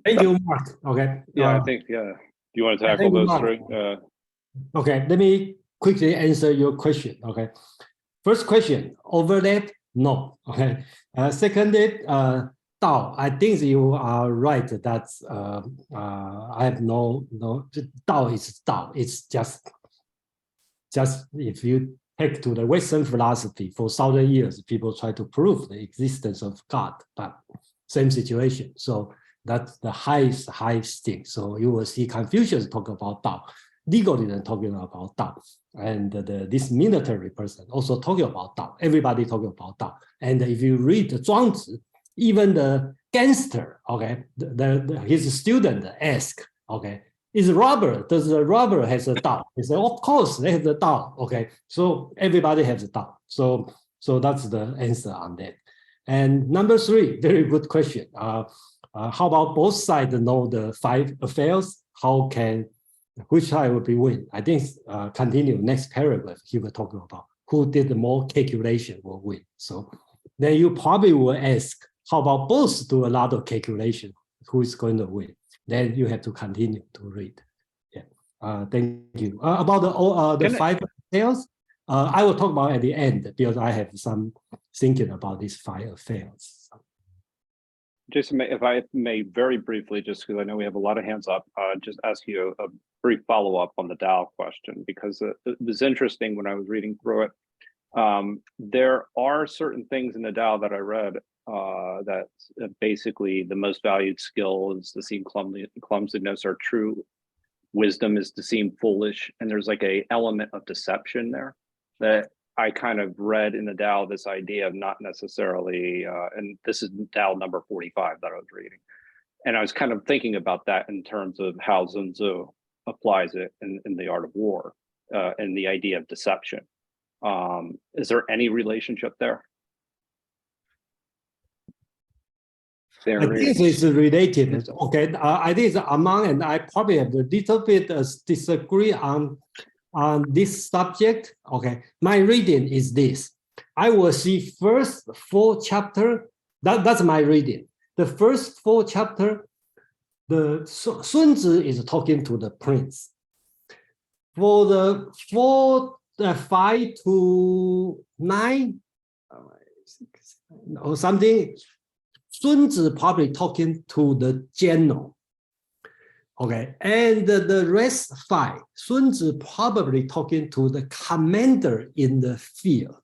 Thank you, Mark. Okay. Yeah, I think, do you want to tackle those 3? Okay, let me quickly answer your question. Okay. First question, overlap? No. Okay. Second, Tao. I think you are right that I have no Tao is Tao. It's just if you take to the Western philosophy for 1,000 years, people try to prove the existence of God, but same situation. So that's the highest thing. So you will see Confucius talk about Tao, legalism talking about Tao, and this military person also talking about Tao. Everybody talking about Tao. And if you read the Zhuang Zi, even the gangster, okay, his student ask, okay, is robber, does the robber has a Tao? He said, of course, they have the Tao, okay. So everybody has a Tao. So that's the answer on that. And number 3, very good question. How about both sides know the 5 affairs? Which side will be win? I think continue next paragraph, he will talk about who did the more calculation will win. So then you probably will ask, how about both do a lot of calculation? Who is going to win? Then you have to continue to read. Yeah. Thank you. About the 5 affairs, I will talk about at the end because I have some thinking about these 5 affairs. Jason, if I may very briefly, just because I know we have a lot of hands up, just ask you a brief follow-up on the Tao question, because it was interesting when I was reading through it. There are certain things in the Tao that I read that basically the most valued skill is to seem clumsiness, or true wisdom is to seem foolish. And there's like a element of deception there that I kind of read in the Tao, this idea of not necessarily, and this is Tao number 45 that I was reading. And I was kind of thinking about that in terms of how Sun Tzu applies it in the art of war, and the idea of deception. Is there any relationship there? I think it's related. Okay, I think Among and I probably have a little bit disagree on this subject. Okay, my reading is this. I will see first 4 chapters. That's my reading. The first 4 chapters, the Sun Tzu is talking to the prince. For the 5 to 9 or something, Sun Tzu probably talking to the general. Okay, and the rest 5, Sun Tzu probably talking to the commander in the field.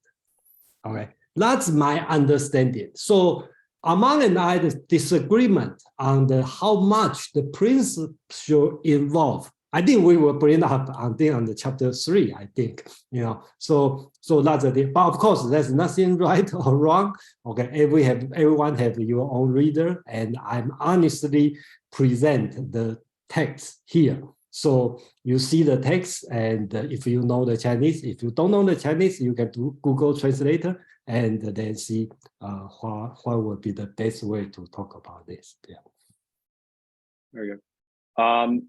Okay, that's my understanding. So Among and I, the disagreement on how much the prince should involve. I think we will bring up on the chapter 3. I think, so that's the thing. But of course, there's nothing right or wrong. Okay, everyone have your own reader, and I'm honestly present the text here. So you see the text, and if you know the Chinese, if you don't know the Chinese, you can do Google Translator and then see what would be the best way to talk about this. Yeah. Very good.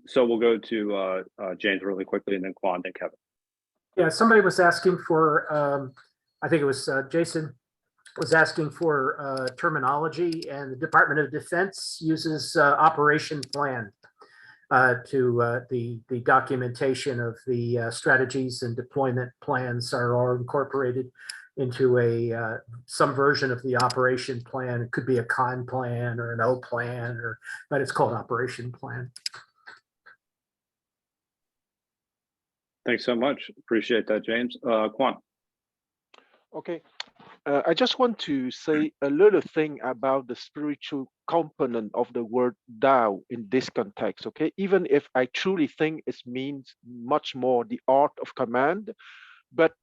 So we'll go to James really quickly, and then Quan, then Kevin. Yeah, somebody was asking for, I think it was Jason was asking for terminology, and the Department of Defense uses operation plan to the documentation of the strategies and deployment plans are all incorporated into some version of the operation plan. It could be a con plan or an O plan, but it's called operation plan. Thanks so much. Appreciate that, James. Quan. Okay. I just want to say a little thing about the spiritual component of the word Tao in this context, okay? Even if I truly think it means much more the art of command, but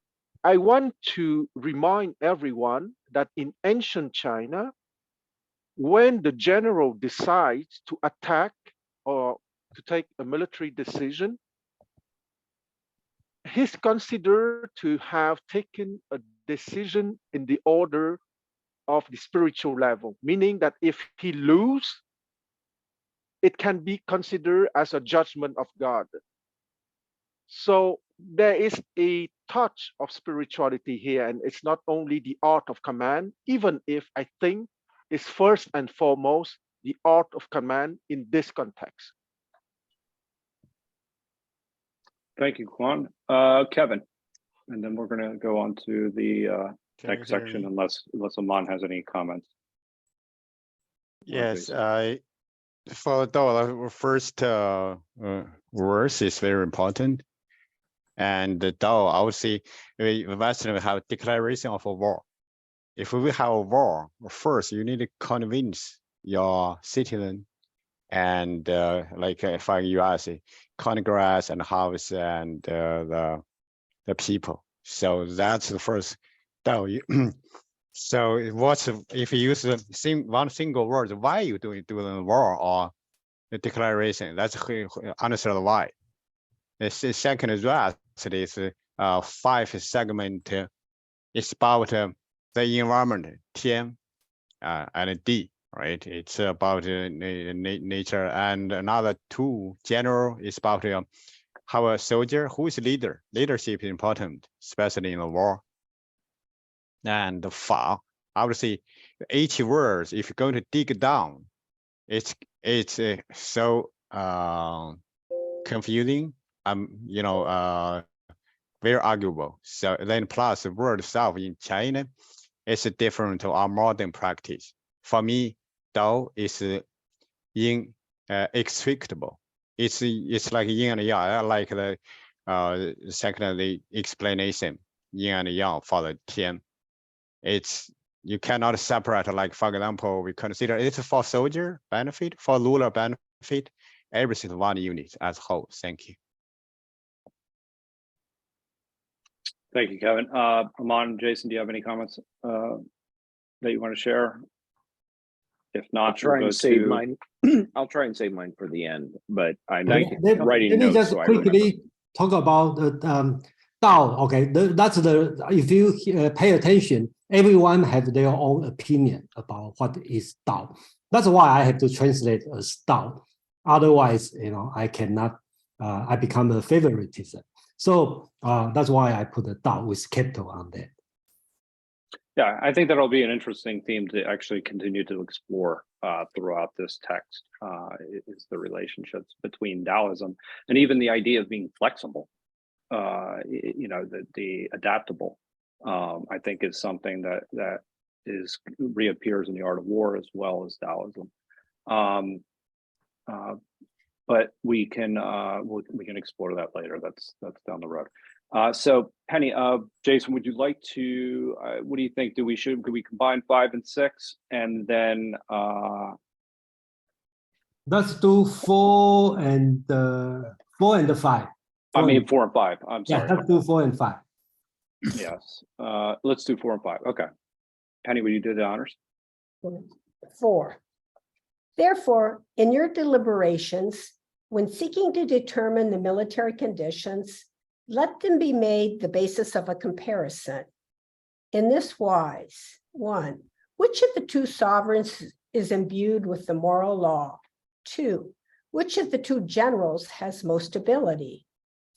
I want to remind everyone that in ancient China, when the general decides to attack or to take a military decision, he's considered to have taken a decision in the order of the spiritual level, meaning that if he loses, it can be considered as a judgment of God. So there is a touch of spirituality here, and it's not only the art of command, even if I think it's first and foremost the art of command in this context. Thank you, Quan. Kevin, and then we're going to go on to the next section, unless Aman has any comments. Yes, for the first verse is very important. And the Tao, I would say, Western have declaration of a war. If we have a war, first you need to convince your citizen, and like if you ask Congress and House and the people. So that's the first Tao. So what's if you use one single word, why you doing the war or the declaration? That's answer why. The second address is 5 segment. It's about the environment, Tian and D, right? It's about nature, and another 2 general is about how a soldier who is leader. Leadership is important, especially in the war. And the Fa, I would say 80 words. If you're going to dig down, it's so confusing. very arguable. So then plus the word itself in China is different to our modern practice. For me, Tao is inextricable. It's like yin and yang. I like the second explanation, yin and yang for the Tian. It's you cannot separate, like for example, we consider it's for soldier benefit, for ruler benefit, everything one unit as whole. Thank you. Thank you, Kevin. Aman, Jason, do you have any comments that you want to share? If not, I'll try and save mine. I'll try and save mine for the end, but I'm writing Let me notes. just So I remember. quickly talk about Tao. Okay, that's the, if you pay attention, everyone have their own opinion about what is Tao. That's why I have to translate as Tao. Otherwise, I cannot, I become a favoritism. So that's why I put the Tao with capital on that. Yeah, I think that'll be an interesting theme to actually continue to explore throughout this text, is the relationships between Taoism and even the idea of being flexible, the adaptable, I think is something that reappears in the art of war as well as Taoism. But we can explore that later. That's down the road. So Penny, Jason, would you like to? What do you think? Could we combine 5 and 6, and then? Let's do 4 and 5. I mean 4 and 5. I'm sorry. Yeah, let's do 4 and 5. Yes. Let's do 4 and 5. Okay. Penny, will you do the honors? 4. Therefore, in your deliberations, when seeking to determine the military conditions, let them be made the basis of a comparison. In this wise, 1, which of the 2 sovereigns is imbued with the moral law? 2, which of the 2 generals has most ability?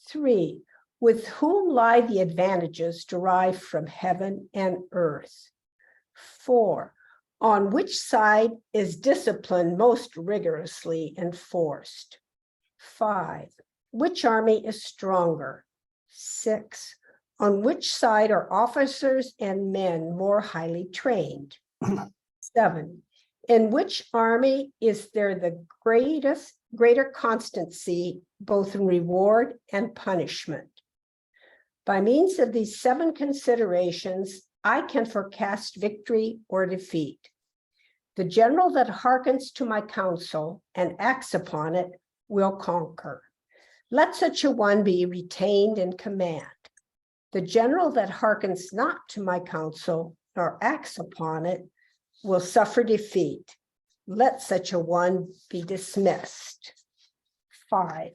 3, with whom lie the advantages derived from heaven and earth? 4, on which side is discipline most rigorously enforced? 5, which army is stronger? 6, on which side are officers and men more highly trained? 7, in which army is there the greater constancy, both in reward and punishment? By means of these 7 considerations, I can forecast victory or defeat. The general that hearkens to my counsel and acts upon it will conquer. Let such a one be retained in command. The general that hearkens not to my counsel nor acts upon it will suffer defeat. Let such a one be dismissed. 5,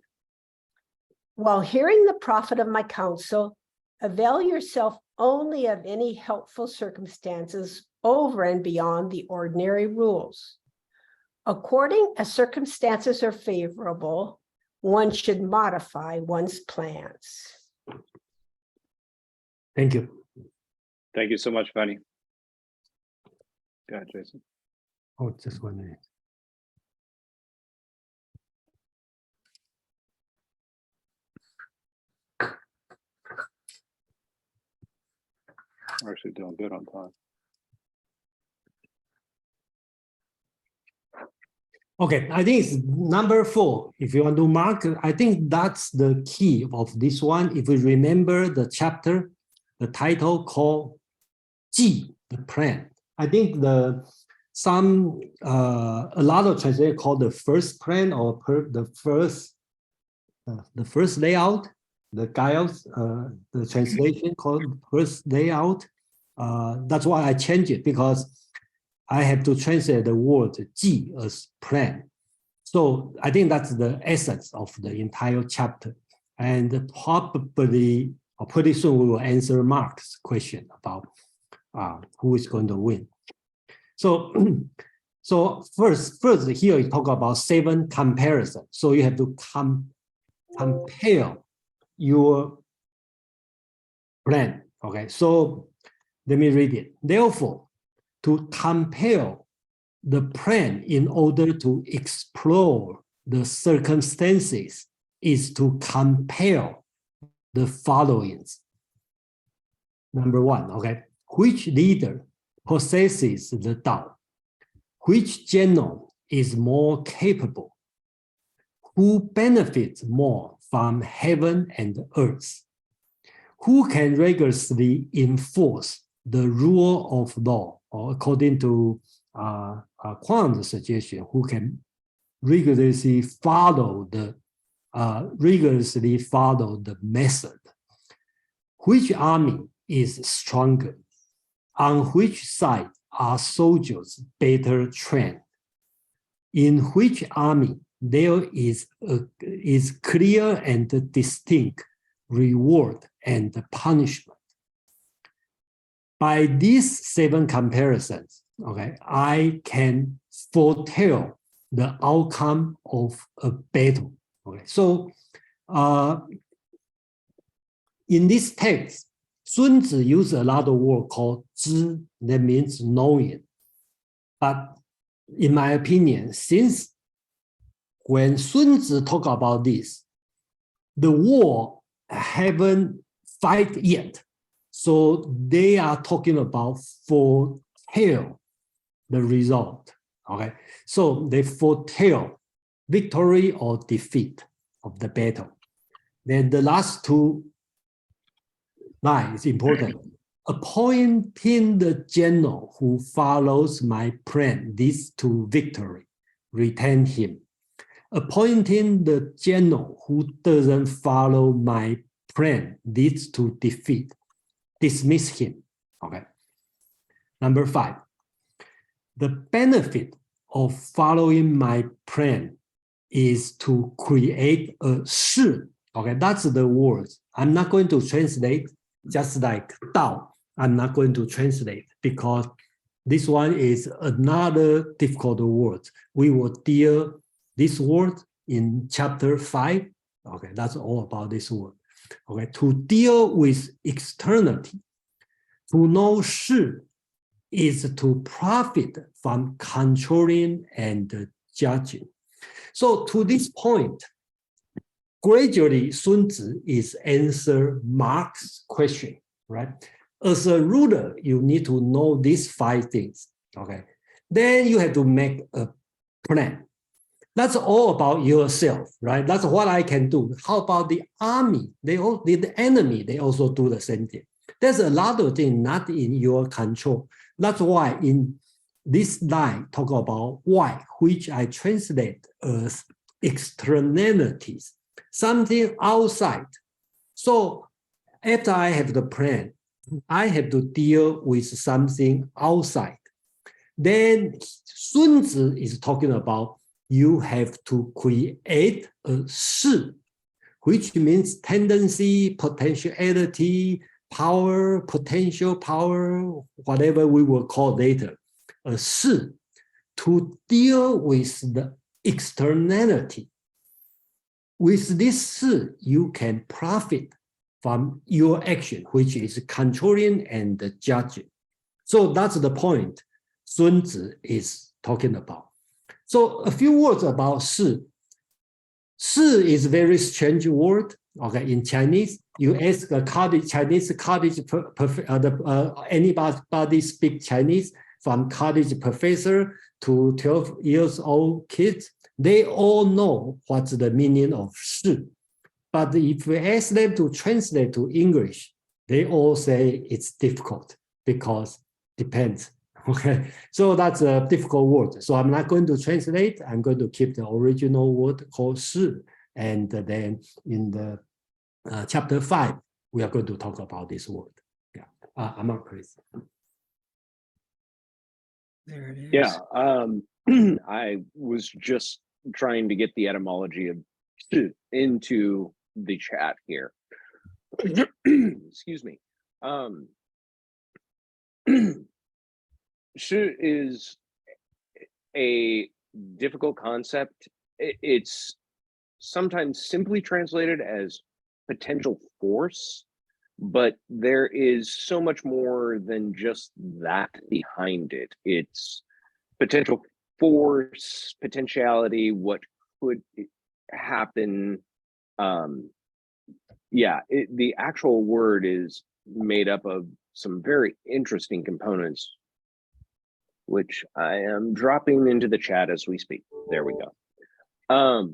while hearing the profit of my counsel, avail yourself only of any helpful circumstances over and beyond the ordinary rules. According as circumstances are favorable, one should modify one's plans. Thank you. Thank you so much, Penny. Go ahead, Jason. Oh, just 1 minute. We're actually doing good on time. Okay, I think it's number 4. If you want to mark, I think that's the key of this one. If we remember the chapter, the title called Ji, the plan. I think a lot of translators call the first plan or the first layout. The guides, the translation called first layout. That's why I changed it, because I have to translate the word Ji as plan. So I think that's the essence of the entire chapter. And probably, or pretty soon, we will answer Mark's question about who is going to win. So, first here you talk about 7 comparisons. So you have to compare your plan. Okay, so let me read it. Therefore, to compare the plan in order to explore the circumstances is to compare the following. Number one, okay, which leader possesses the Tao? Which general is more capable? Who benefits more from heaven and earth? Who can rigorously enforce the rule of law, or according to Quang's suggestion, who can rigorously follow the method? Which army is stronger? On which side are soldiers better trained? In which army there is clear and distinct reward and punishment? By these 7 comparisons, okay, I can foretell the outcome of a battle. Okay, so in this text, Sun Tzu used a lot of word called zhi, that means knowing. But in my opinion, since when Sun Tzu talk about this, the war haven't fight yet. So they are talking about foretell the result. Okay, so they foretell victory or defeat of the battle. Then the last 2 lines is important. Appointing the general who follows my plan leads to victory, retain him. Appointing the general who doesn't follow my plan leads to defeat, dismiss him. Okay. Number 5, the benefit of following my plan is to create a shi. Okay, that's the words. I'm not going to translate, just like Dao. I'm not going to translate because this one is another difficult word. We will deal this word in chapter 5. Okay, that's all about this word. Okay, to deal with externity, to know shi is to profit from controlling and judging. So to this point, gradually Sun Tzu is answer Marx's question, right? As a ruler, you need to know these 5 things, okay? Then you have to make a plan. That's all about yourself, right? That's what I can do. How about the army? The enemy, they also do the same thing. There's a lot of things not in your control. That's why in this line, talk about why, which I translate as externalities, something outside. So after I have the plan, I have to deal with something outside. Then Sun Tzu is talking about you have to create a shi, which means tendency, potentiality, power, potential power, whatever we will call later, a shi, to deal with the externality. With this shi, you can profit from your action, which is controlling and judging. So that's the point Sun Tzu is talking about. So a few words about shi. Shi is a very strange word. Okay, in Chinese, you ask a Chinese college, anybody speak Chinese, from college professor to 12 years old kids, they all know what's the meaning of shi. But if we ask them to translate to English, they all say it's difficult because depends. Okay, so that's a difficult word. So I'm not going to translate. I'm going to keep the original word called shi. And then in the chapter 5, we are going to talk about this word. Yeah, I'm not crazy. There it is. Yeah, I was just trying to get the etymology of shi into the chat here. Excuse me. Shi is a difficult concept. It's sometimes simply translated as potential force, but there is so much more than just that behind it. It's potential force, potentiality, what could happen, Yeah, the actual word is made up of some very interesting components, which I am dropping into the chat as we speak. There we go.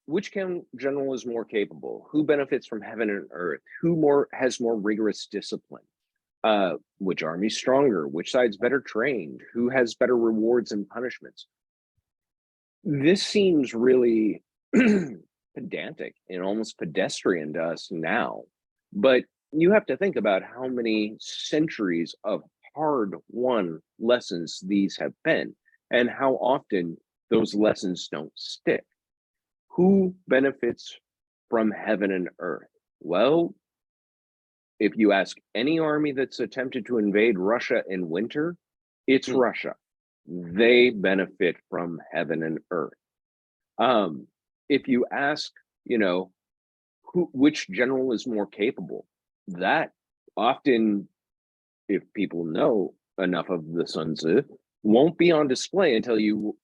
Which general is more capable? Who benefits from heaven and earth? Who has more rigorous discipline? Which army's stronger? Which side's better trained? Who has better rewards and punishments? This seems really pedantic and almost pedestrian to us now, but you have to think about how many centuries of hard-won lessons these have been, and how often those lessons don't stick. Who benefits from heaven and earth? Well, if you ask any army that's attempted to invade Russia in winter, it's Russia. They benefit from heaven and earth. If you ask, which general is more capable, that often, if people know enough of the Sun Tzu, won't be on display until you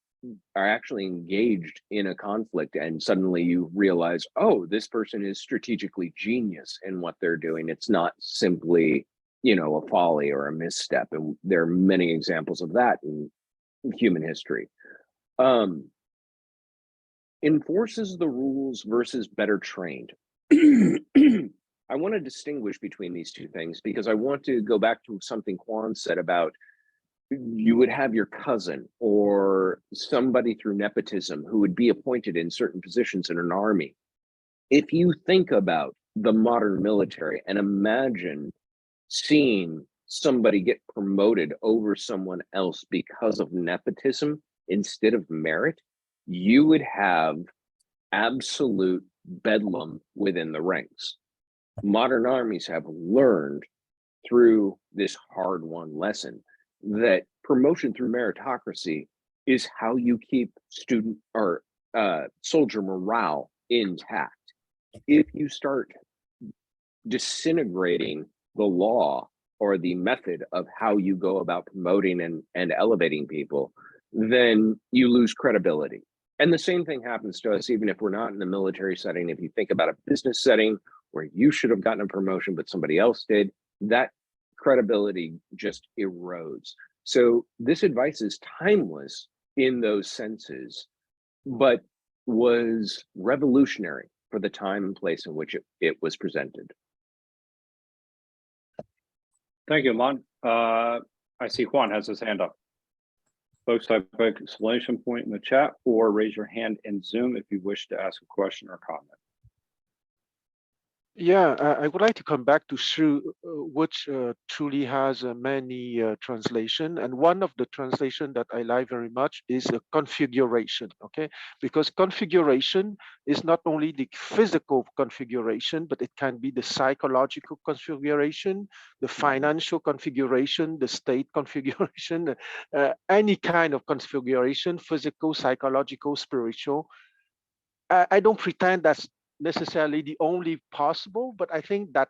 are actually engaged in a conflict and suddenly you realize, oh, this person is strategically genius in what they're doing. It's not simply, a folly or a misstep. And there are many examples of that in human history. Enforces the rules versus better trained. I want to distinguish between these two things because I want to go back to something Quan said about you would have your cousin or somebody through nepotism who would be appointed in certain positions in an army. If you think about the modern military and imagine seeing somebody get promoted over someone else because of nepotism instead of merit, you would have absolute bedlam within the ranks. Modern armies have learned through this hard-won lesson that promotion through meritocracy is how you keep student or soldier morale intact. If you start disintegrating the law or the method of how you go about promoting and elevating people, then you lose credibility. And the same thing happens to us, even if we're not in a military setting. If you think about a business setting where you should have gotten a promotion, but somebody else did, that credibility just erodes. So this advice is timeless in those senses, but was revolutionary for the time and place in which it was presented. Thank you, Lon. I see Juan has his hand up. Folks, type exclamation point in the chat or raise your hand in Zoom if you wish to ask a question or comment. Yeah, I would like to come back to Shu, which truly has many translation. And one of the translation that I like very much is a configuration, okay? Because configuration is not only the physical configuration, but it can be the psychological configuration, the financial configuration, the state configuration, any kind of configuration, physical, psychological, spiritual. I don't pretend that's necessarily the only possible, but I think that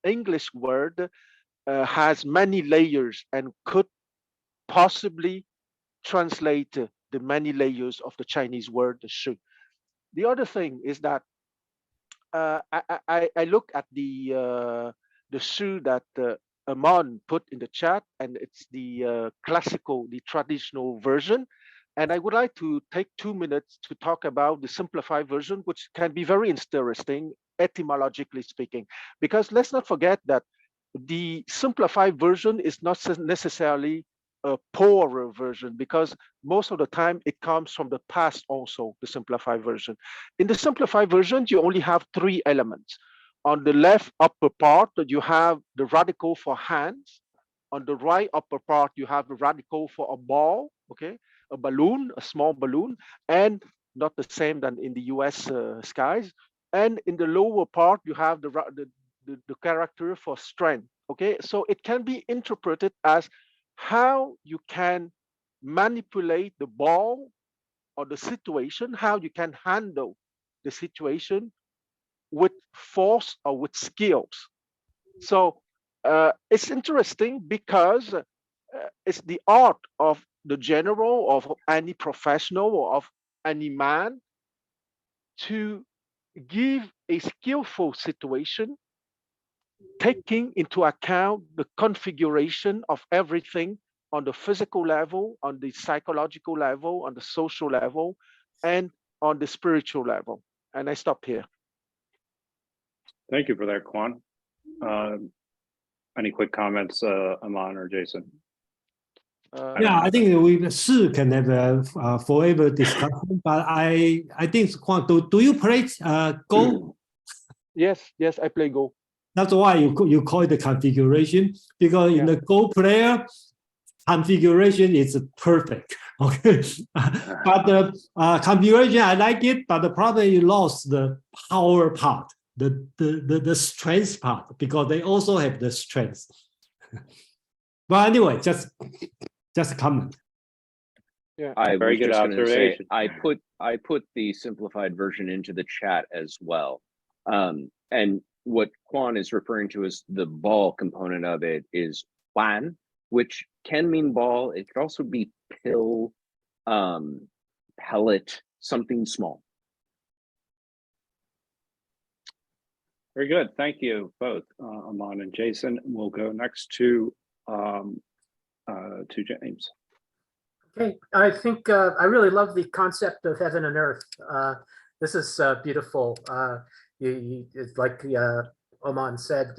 English word has many layers and could possibly translate the many layers of the Chinese word shu. The other thing is that I look at the shu that Amon put in the chat, and it's the the traditional version. And I would like to take 2 minutes to talk about the simplified version, which can be very interesting, etymologically speaking, because let's not forget that the simplified version is not necessarily a poorer version, because most of the time it comes from the past also, the simplified version. In the simplified version, you only have 3 elements. On the left upper part, you have the radical for hands. On the right upper part, you have the radical for a ball, okay? A balloon, a small balloon, and not the same than in the US skies. And in the lower part, you have the character for strength, okay? So it can be interpreted as how you can manipulate the ball or the situation, how you can handle the situation with force or with skills. So it's interesting because it's the art of the general, of any professional, or of any man to give a skillful situation, taking into account the configuration of everything on the physical level, on the psychological level, on the social level, and on the spiritual level. And I stop here. Thank you for that, Quan. Any quick comments, Aman or Jason? Yeah, I think we can have a forever discussion, but I think, Quan, do you play Go? Yes, I play Go. That's why you call it the configuration, because in the Go player, configuration is perfect. Okay, but the configuration, I like it, but the problem, you lost the power part, the strength part, because they also have the strength. But anyway, just a comment. Yeah, I very good observation. I put the simplified version into the chat as well. And what Quan is referring to as the ball component of it is Wan, which can mean ball. It could also be pill, pellet, something small. Very good. Thank you both, Aman and Jason. We'll go next to James. Okay, I think I really love the concept of heaven and earth. This is beautiful. It's like Oman said,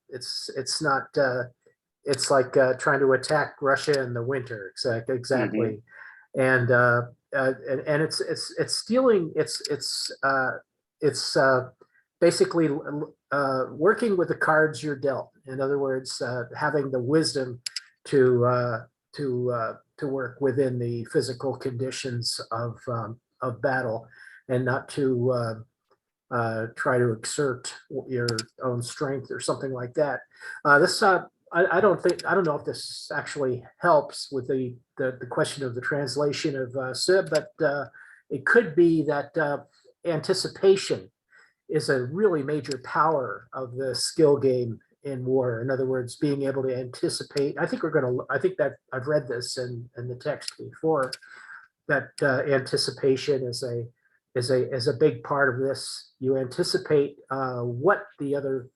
it's not. It's like trying to attack Russia in the winter. Exactly, and it's stealing. It's basically working with the cards you're dealt. In other words, having the wisdom to work within the physical conditions of battle, and not to try to exert your own strength or something like that. I don't know if this actually helps with the question of the translation of Sib, but it could be that anticipation is a really major power of the skill game in war. In other words, being able to anticipate. I think that I've read this in the text before, that anticipation is a big part of this. You anticipate what the other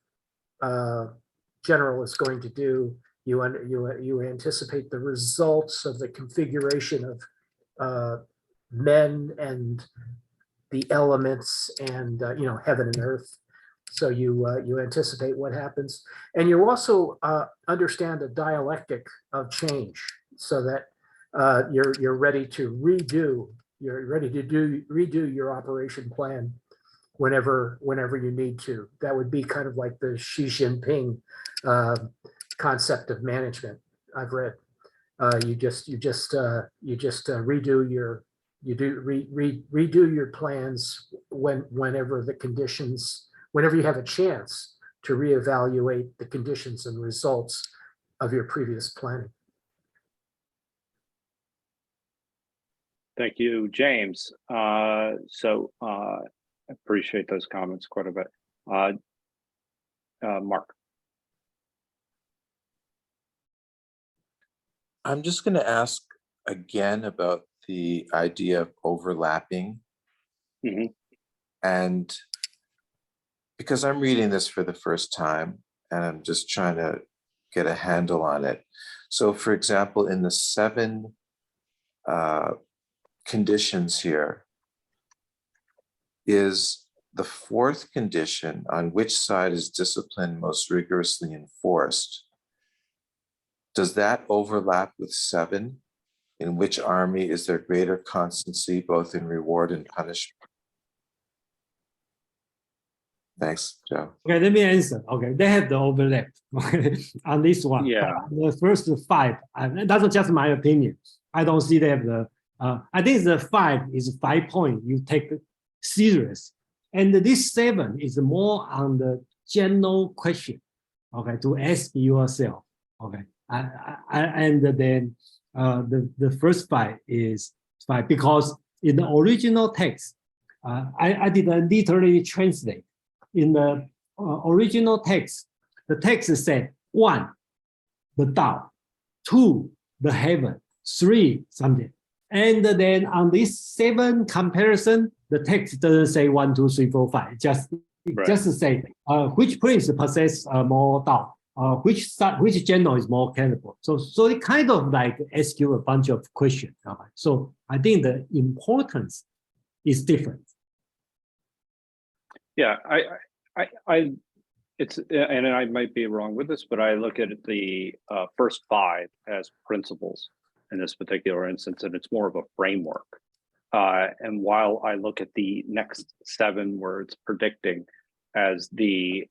general is going to do. You anticipate the results of the configuration of men and the elements and heaven and earth. So you anticipate what happens, and you also understand the dialectic of change, so that you're ready to redo. You're ready to redo your operation plan whenever you need to. That would be kind of like the Xi Jinping concept of management I've read. You just redo your redo your plans whenever the conditions, whenever you have a chance to reevaluate the conditions and results of your previous planning. Thank you, James. I appreciate those comments quite a bit. Mark. I'm just going to ask again about the idea of overlapping. And because I'm reading this for the first time and I'm just trying to get a handle on it. So for example, in the 7 conditions here, is the 4th condition, on which side is discipline most rigorously enforced? Does that overlap with 7? In which army is there greater constancy, both in reward and punishment? Thanks, Joe. Okay, let me answer. Okay, they have the overlap on this one. Yeah. The first 5, that's just my opinion. I don't see they have the, I think the 5 is 5 point you take serious. And this 7 is more on the general question, okay, to ask yourself, okay. And then the first 5 is 5, because in the original text, I didn't literally translate. In the original text, the text said 1, the Tao, 2, the heaven, 3, something. And then on this 7 comparison, the text doesn't say 1, 2, 3, 4, 5. Just say which prince possess more Dao, which general is more capable. So it kind of like ask you a bunch of questions. So I think the importance is different. Yeah, it's, and I might be wrong with this, but I look at the first 5 as principles in this particular instance, and it's more of a framework. And while I look at the next 7 words predicting as the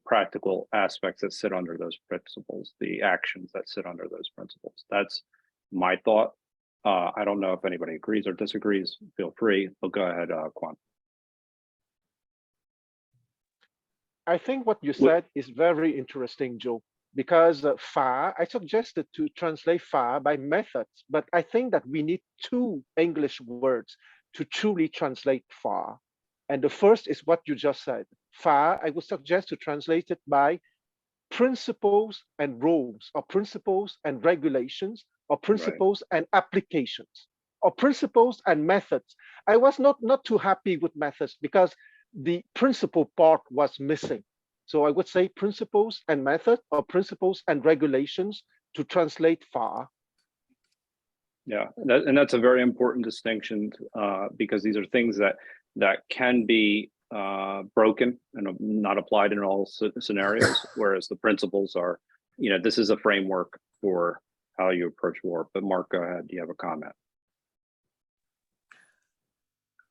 practical aspects that sit under those principles, the actions that sit under those principles. That's my thought. I don't know if anybody agrees or disagrees. Feel free, but go ahead, Quan. I think what you said is very interesting, Joe, because fa, I suggested to translate fa by methods, but I think that we need 2 English words to truly translate fa. And the first is what you just said. Fa, I would suggest to translate it by principles and rules, or principles and regulations, or principles and applications, or principles and methods. I was not too happy with methods because the principle part was missing. So I would say principles and method, or principles and regulations to translate fa. Yeah, and that's a very important distinction because these are things that can be broken and not applied in all scenarios, whereas the principles are, this is a framework for how you approach war. But Mark, go ahead. Do you have a comment?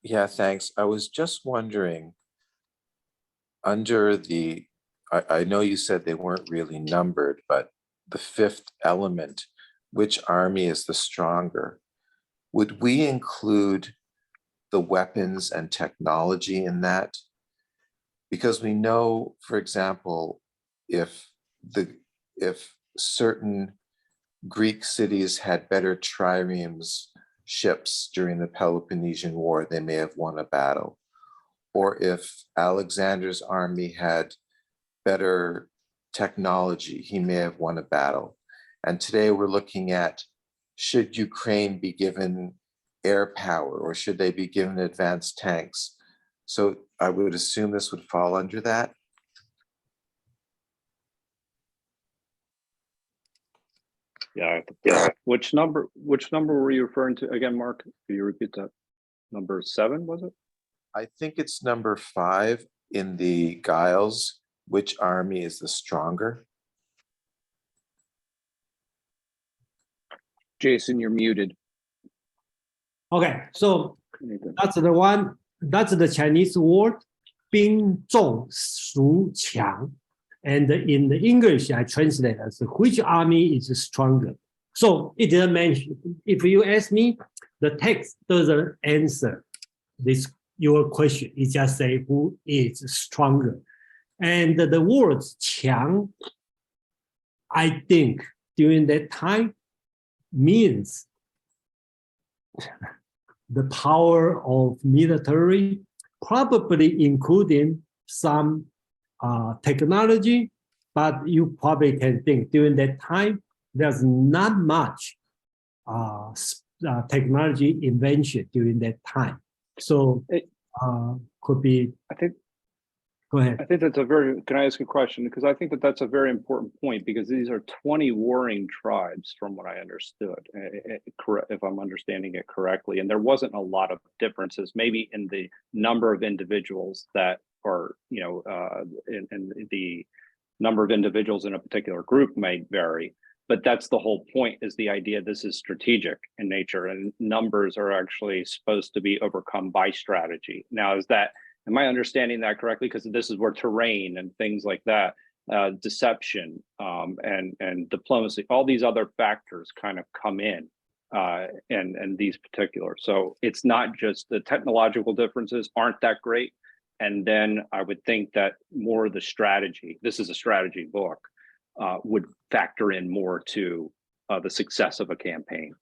Yeah, thanks. I was just wondering, under the, I know you said they weren't really numbered, but the 5th element, which army is the stronger? Would we include the weapons and technology in that? Because we know, for example, if certain Greek cities had better triremes ships during the Peloponnesian War, they may have won a battle. Or if Alexander's army had better technology, he may have won a battle. And today we're looking at, should Ukraine be given air power, or should they be given advanced tanks? So I would assume this would fall under that. Yeah. Which number were you referring to again, Mark? Can you repeat that? Number 7, was it? I think it's number 5 in the Giles. Which army is the stronger? Jason, you're muted. Okay, so that's the one. That's the Chinese word, 兵重孰强. And in the English, I translate as which army is stronger. So it doesn't mention. If you ask me, the text doesn't answer your question. It just say who is stronger. And the words 强, I think during that time means the power of military, probably including some technology, but you probably can think during that time, there's not much technology invention during that time. So could be, I think, go ahead. I think that's can I ask a question? Because I think that's a very important point, because these are 20 warring tribes from what I understood, if I'm understanding it correctly. And there wasn't a lot of differences, maybe in the number of individuals that are, in the number of individuals in a particular group may vary. But that's the whole point, is the idea this is strategic in nature, and numbers are actually supposed to be overcome by strategy. Now, am I understanding that correctly? Because this is where terrain and things like that, deception and diplomacy, all these other factors kind of come in and these particulars. So it's not just the technological differences aren't that great. And then I would think that more of the strategy, this is a strategy book, would factor in more to the success of a campaign.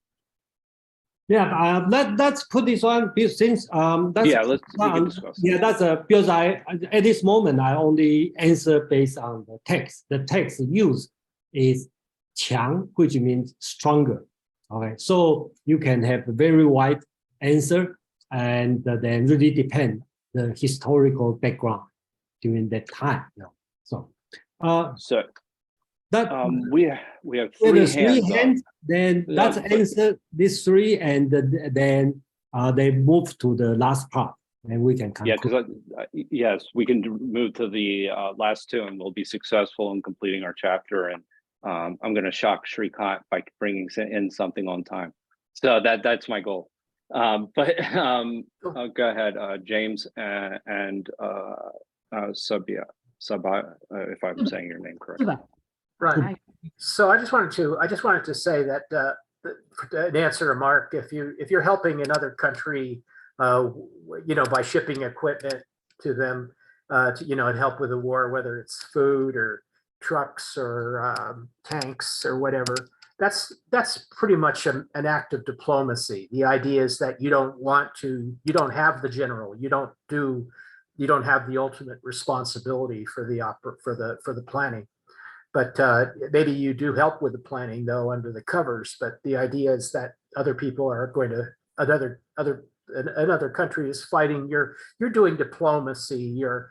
Yeah, let's put this on, since that's, yeah, we can discuss. Yeah, that's because at this moment I only answer based on the text. The text used is 强, which means stronger. Okay, so you can have a very wide answer. and then really depend the historical background during that time. So, So that we have with three the three hands up. hands, then Yeah, let's answer these three, and then they move to the last part, and we can conclude. Yeah, because yes, we can move to the last two, and we'll be successful in completing our chapter. And I'm going to shock Shrikant by bringing in something on time. So that's my goal. Go ahead, James and Sabia, if I'm saying your name correctly. Right. So I just wanted to say that to answer Mark, if you're helping another country, by shipping equipment to them, to help with the war, whether it's food or trucks or tanks or whatever, that's pretty much an act of diplomacy. The idea is that you don't have the general, you don't have the ultimate responsibility for the planning. But maybe you do help with the planning, though, under the covers. But the idea is that other people are going to another country is fighting. You're doing diplomacy. You're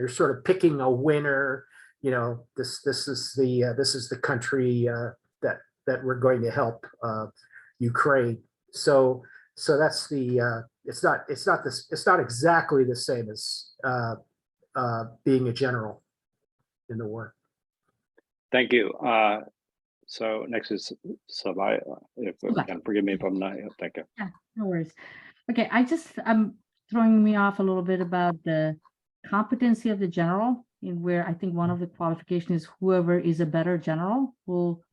sort of picking a winner. This is the country that we're going to help, Ukraine. So that's the it's not exactly the same as being a general in the war. Thank you. So next is Sabaya. Forgive me if I'm not. Thank you. Yeah, no worries. Okay, I'm throwing me off a little bit about the competency of the general, where I think one of the qualifications is whoever is a better general will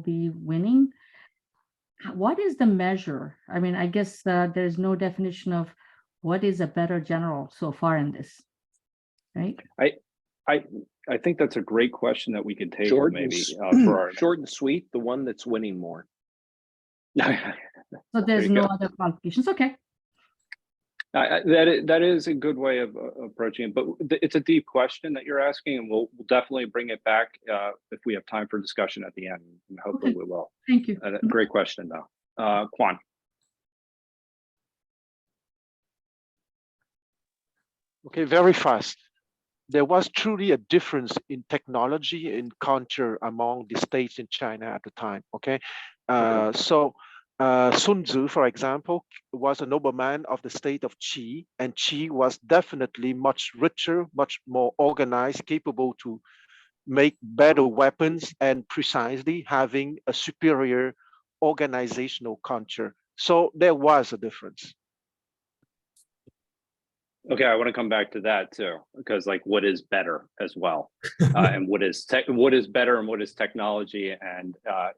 be winning. What is the measure? I mean, I guess there's no definition of what is a better general so far in this, right? I think that's a great question that we could take maybe for our short and sweet, the one that's winning more. So there's no other qualifications. Okay. That is a good way of approaching it, but it's a deep question that you're asking, and we'll definitely bring it back if we have time for discussion at the end, and hopefully we will. Thank you. Great question, though. Quan. Okay, very fast. There was truly a difference in technology and culture among the states in China at the time. Okay, so Sun Tzu, for example, was a nobleman of the state of Qi, and Qi was definitely much richer, much more organized, capable to make better weapons, and precisely having a superior organizational culture. So there was a difference. Okay, I want to come back to that too, because what is better as well, and what is better and what is technology, and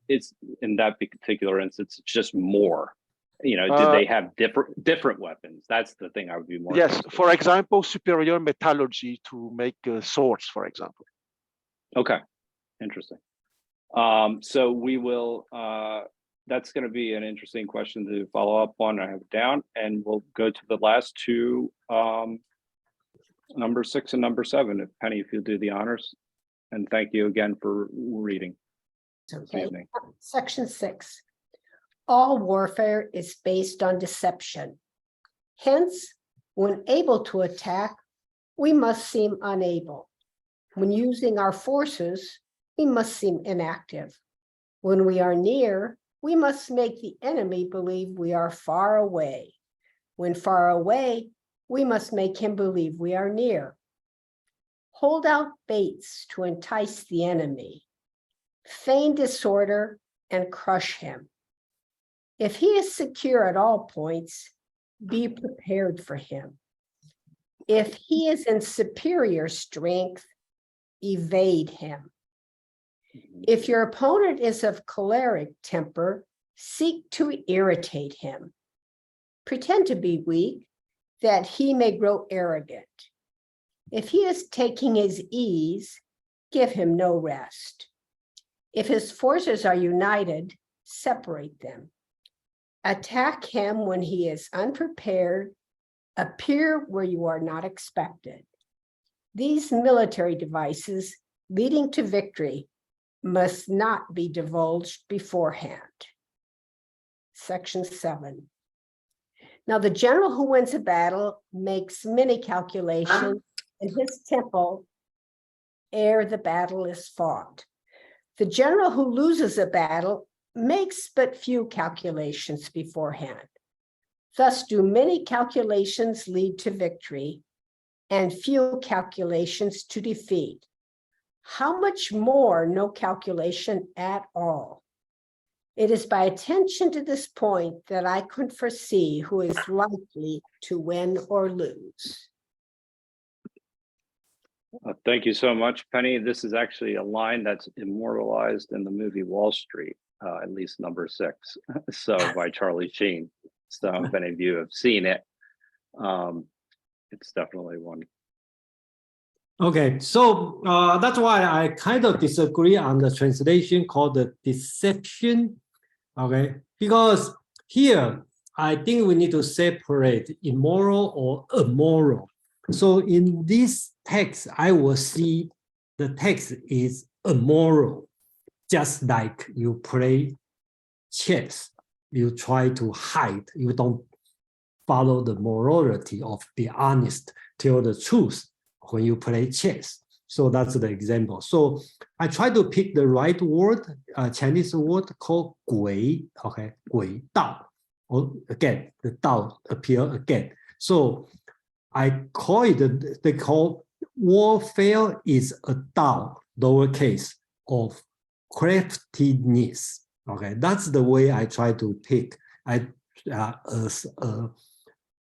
it's in that particular instance, it's just more. Did they have different weapons? That's the thing I would be more. Yes, for example, superior metallurgy to make swords, for example. Okay, interesting. So we will. That's going to be an interesting question to follow up on. I have it down, and we'll go to the last two, number 6 and number 7. If Penny, if you'll do the honors, and thank you again for reading. Okay. Section 6. All warfare is based on deception. Hence, when able to attack, we must seem unable. When using our forces, we must seem inactive. When we are near, we must make the enemy believe we are far away. When far away, we must make him believe we are near. Hold out baits to entice the enemy. Feign disorder and crush him. If he is secure at all points, be prepared for him. If he is in superior strength, evade him. If your opponent is of choleric temper, seek to irritate him. Pretend to be weak, that he may grow arrogant. If he is taking his ease, give him no rest. If his forces are united, separate them. Attack him when he is unprepared, appear where you are not expected. These military devices leading to victory must not be divulged beforehand. Section 7. Now, the general who wins a battle makes many calculations in his temple ere the battle is fought. The general who loses a battle makes but few calculations beforehand. Thus do many calculations lead to victory and few calculations to defeat. How much more no calculation at all? It is by attention to this point that I could foresee who is likely to win or lose. Thank you so much, Penny. This is actually a line that's immortalized in the movie Wall Street, at least number 6, so by Charlie Sheen. So if any of you have seen it, it's definitely one. Okay, so that's why I kind of disagree on the translation called the deception. Okay, because here I think we need to separate immoral or immoral. So in this text, I will see the text is immoral, just like you play chess. You try to hide, you don't follow the morality of be honest, tell the truth when you play chess. So that's the example. So I try to pick the right word, Chinese word called 鬼, okay, 鬼道. Or again, the Dao appear again. So I call it, they call warfare is a Dao, lowercase, of craftiness. Okay, that's the way I try to pick as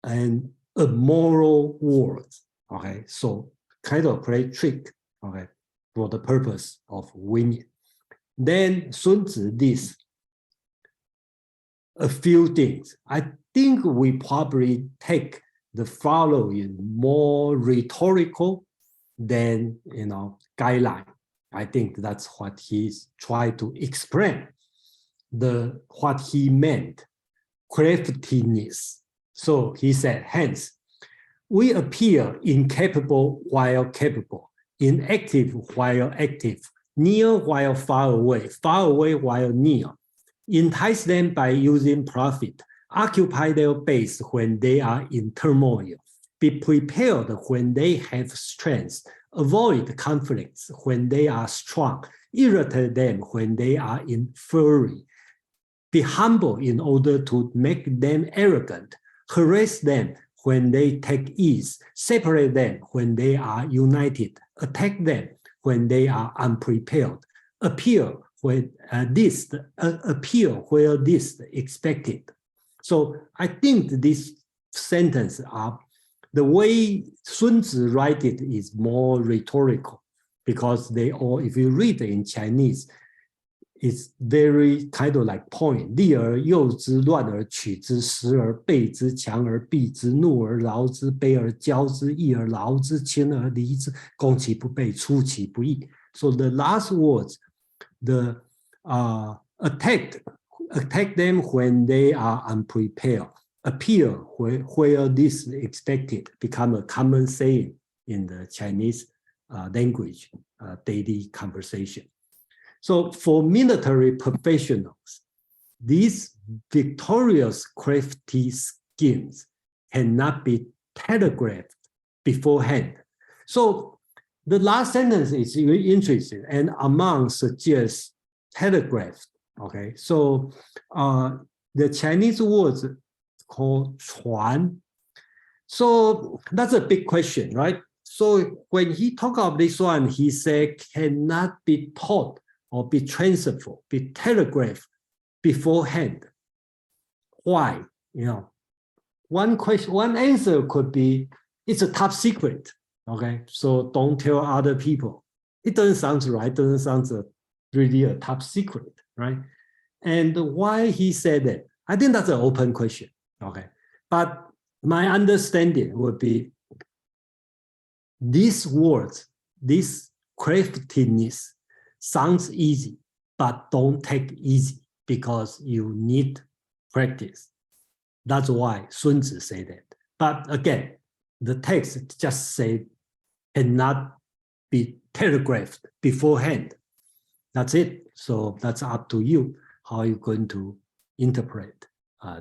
a moral word. Okay, so kind of play trick, okay, for the purpose of winning. Then Sun Tzu this, a few things. I think we probably take the following more rhetorical than, guideline. I think that's what he's trying to explain, what he meant, craftiness. So he said, hence, we appear incapable while capable, inactive while active, near while far away while near. Entice them by using profit, occupy their base when they are in turmoil, be prepared when they have strength, avoid conflicts when they are strong, irritate them when they are in fury, be humble in order to make them arrogant, harass them when they take ease, separate them when they are united, attack them when they are unprepared, appear when appear where this expected. So I think this sentence the way Sun Tzu write it is more rhetorical, because they all, if you read in Chinese, it's very kind of like point. 利而诱之，乱而取之，时而备之，强而避之，怒而劳之，悲而骄之，义而劳之，亲而离之，攻其不备，出其不意. So the last words, the attack them when they are unprepared, appear where this is expected, become a common saying in the Chinese language, daily conversation. So for military professionals, these victorious crafty schemes cannot be telegraphed beforehand. So the last sentence is really interesting, and Among suggests telegraphed. Okay, so the Chinese words called 传. So that's a big question, right? So when he talk about this one, he said cannot be taught or be transferred, be telegraphed beforehand. Why? One question, one answer could be it's a top secret. Okay, so don't tell other people. It doesn't sound right. It doesn't sound really a top secret, right? And why he said that? I think that's an open question. Okay, but my understanding would be these words, this craftiness sounds easy, but don't take easy because you need practice. That's why Sun Tzu said that. But again, the text just said cannot be telegraphed beforehand. That's it. So that's up to you how you're going to interpret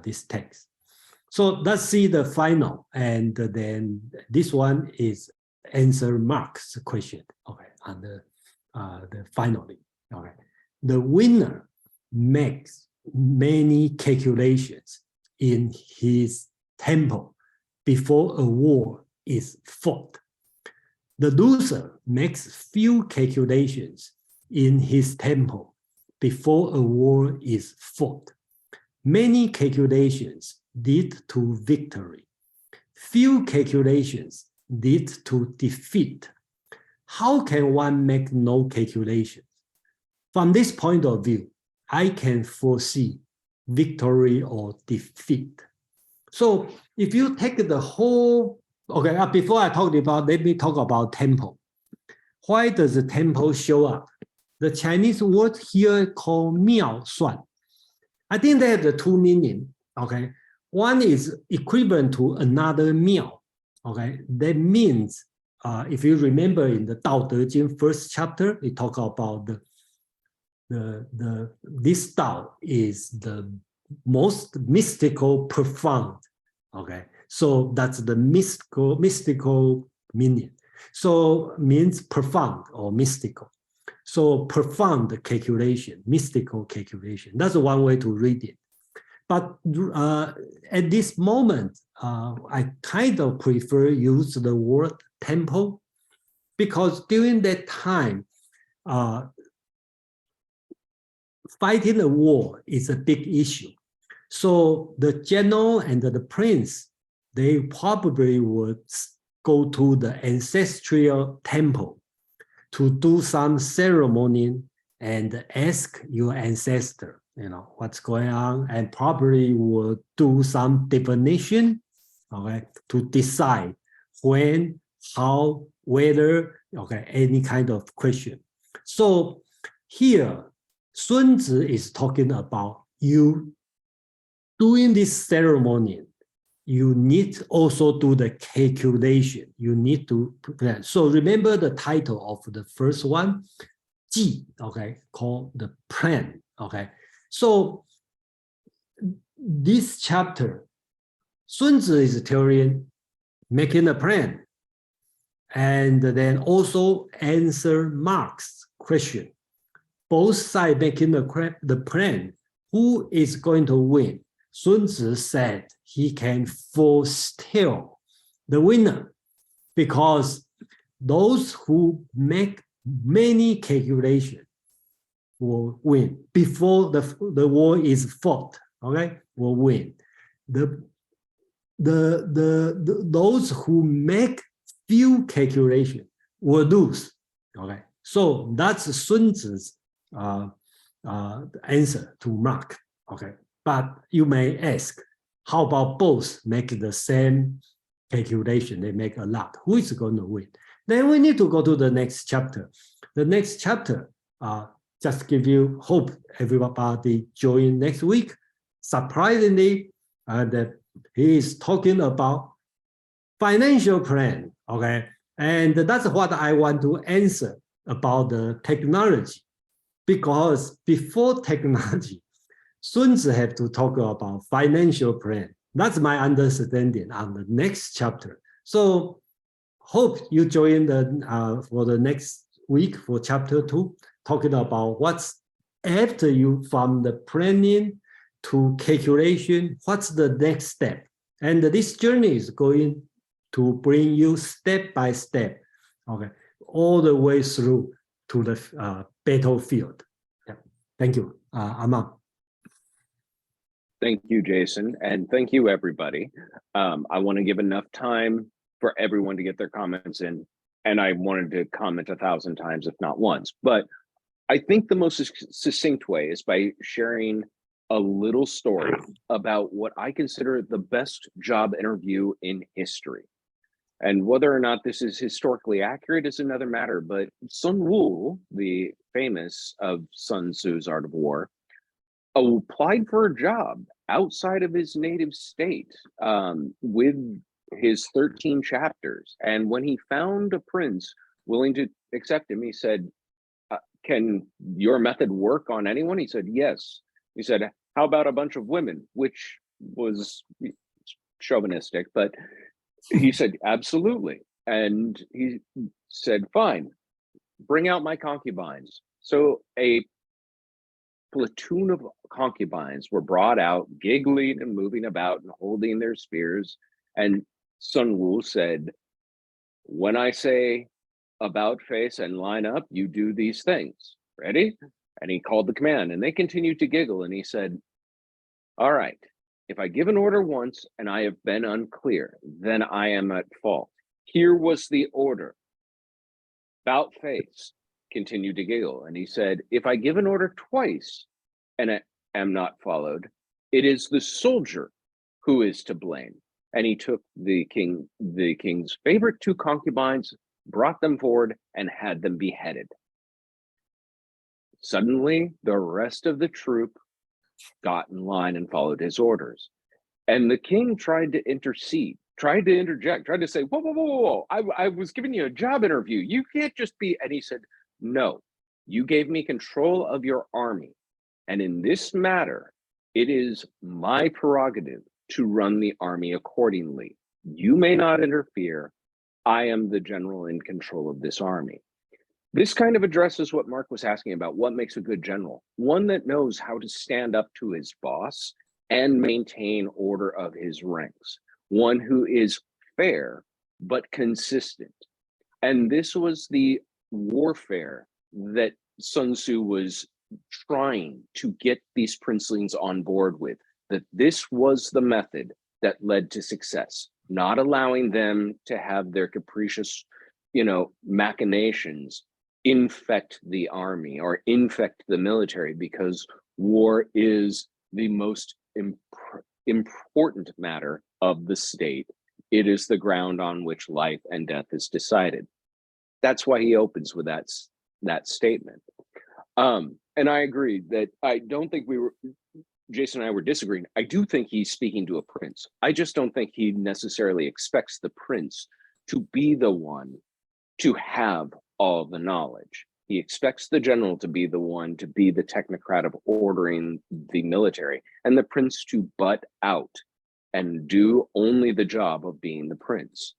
this text. So let's see the final, and then this one is answer Mark's question. Okay, on the finally. Okay, the winner makes many calculations in his temple before a war is fought. The loser makes few calculations in his temple before a war is fought. Many calculations lead to victory. Few calculations lead to defeat. How can one make no calculations? From this point of view, I can foresee victory or defeat. So if you take the whole, okay, before I talk about, let me talk about temple. Why does the temple show up? The Chinese word here called 妙算. I think they have the two meaning, okay? One is equivalent to another 妙, okay? That means, if you remember in the Tao Te Ching first chapter, we talk about this Tao is the most mystical, profound, okay? So that's the mystical meaning. So means profound or mystical. So profound calculation, mystical calculation. That's one way to read it. But at this moment, I kind of prefer use the word temple, because during that time, fighting a war is a big issue. So the general and the prince, they probably would go to the ancestral temple to do some ceremony and ask your ancestor, you know, what's going on, and probably would do some divination, okay, to decide when, how, whether, okay, any kind of question. So here, Sun Tzu is talking about you doing this ceremony. You need also do the calculation. You need to plan. So remember the title of the first one, Ji, okay, called the plan, okay. So this chapter, Sun Tzu is telling, making a plan, and then also answer Mark's question. Both sides making the plan. Who is going to win? Sun Tzu said he can foretell the winner, because those who make many calculations will win. Before the war is fought, okay, will win. Those who make few calculations will lose, okay. So that's Sun Tzu's answer to Mark, okay. But you may ask, how about both make the same calculation? They make a lot. Who is going to win? Then we need to go to the next chapter. The next chapter, just give you hope everybody join next week. Surprisingly, that he is talking about financial plan, okay? And that's what I want to answer about the technology. Because before technology, Sun Tzu have to talk about financial plan. That's my understanding on the next chapter. So hope you join for the next week for chapter 2, talking about what's after you from the planning to calculation, what's the next step. And this journey is going to bring you step by step, okay, all the way through to the battlefield. Yeah. Thank you, Aman. Thank you, Jason, and thank you, everybody. I want to give enough time for everyone to get their comments in, and I wanted to comment 1,000 times, if not once. But I think the most succinct way is by sharing a little story about what I consider the best job interview in history. And whether or not this is historically accurate is another matter, but Sun Tzu, the famous of Sun Tzu's Art of War, applied for a job outside of his native state with his 13 chapters. And when he found a prince willing to accept him, he said, can your method work on anyone? He said, yes. He said, how about a bunch of women? Which was chauvinistic, but he said, absolutely. And he said, fine, bring out my concubines. So a platoon of concubines were brought out, giggling and moving about and holding their spears. And Sun Tzu said, when I say about face and line up, you do these things. Ready? And he called the command, and they continued to giggle. And he said, all right, if I give an order once and I have been unclear, then I am at fault. Here was the order. About face, continued to giggle. And he said, if I give an order twice and I am not followed, it is the soldier who is to blame. And he took the king's favorite two concubines, brought them forward, and had them beheaded. Suddenly, the rest of the troop got in line and followed his orders. And the king tried to intercede, tried to interject, tried to say, whoa, whoa, whoa, whoa, whoa. I was giving you a job interview. You can't just be, and he said, no, you gave me control of your army. And in this matter, it is my prerogative to run the army accordingly. You may not interfere. I am the general in control of this army. This kind of addresses what Mark was asking about. What makes a good general? One that knows how to stand up to his boss and maintain order of his ranks. One who is fair, but consistent. And this was the warfare that Sun Tzu was trying to get these princelings on board with, that this was the method that led to success, not allowing them to have their capricious, machinations infect the army or infect the military, because war is the most important matter of the state. It is the ground on which life and death is decided. That's why he opens with that statement. And I agree that I don't think Jason and I were disagreeing. I do think he's speaking to a prince. I just don't think he necessarily expects the prince to be the one to have all the knowledge. He expects the general to be the one to be the technocrat of ordering the military, and the prince to butt out and do only the job of being the prince.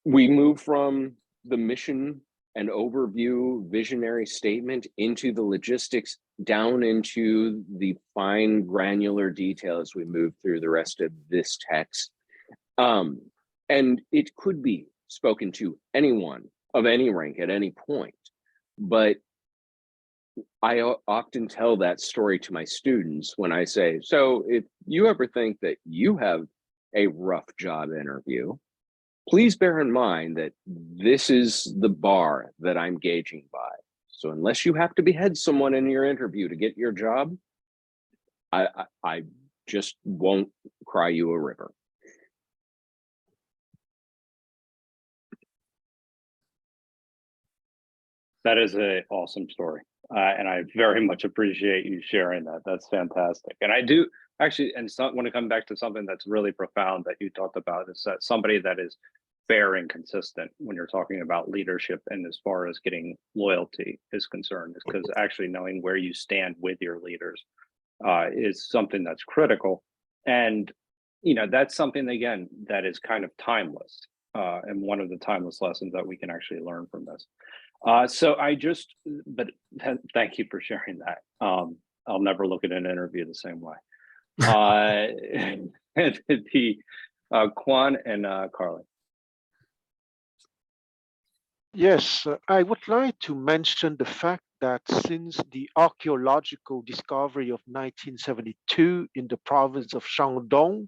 We move from the mission and overview visionary statement into the logistics, down into the fine granular detail as we move through the rest of this text. And it could be spoken to anyone of any rank at any point, but I often tell that story to my students when I say, so if you ever think that you have a rough job interview, please bear in mind that this is the bar that I'm gauging by. So unless you have to behead someone in your interview to get your job, I just won't cry you a river. That is an awesome story. And I very much appreciate you sharing that. That's fantastic. And I do actually, and want to come back to something that's really profound that you talked about, is that somebody that is fair and consistent when you're talking about leadership, and as far as getting loyalty is concerned, is because actually knowing where you stand with your leaders is something that's critical. And, that's something, again, that is kind of timeless, and one of the timeless lessons that we can actually learn from this. Thank you for sharing that. I'll never look at an interview the same way. Quan and Carly. Yes, I would like to mention the fact that since the archaeological discovery of 1972 in the province of Shandong,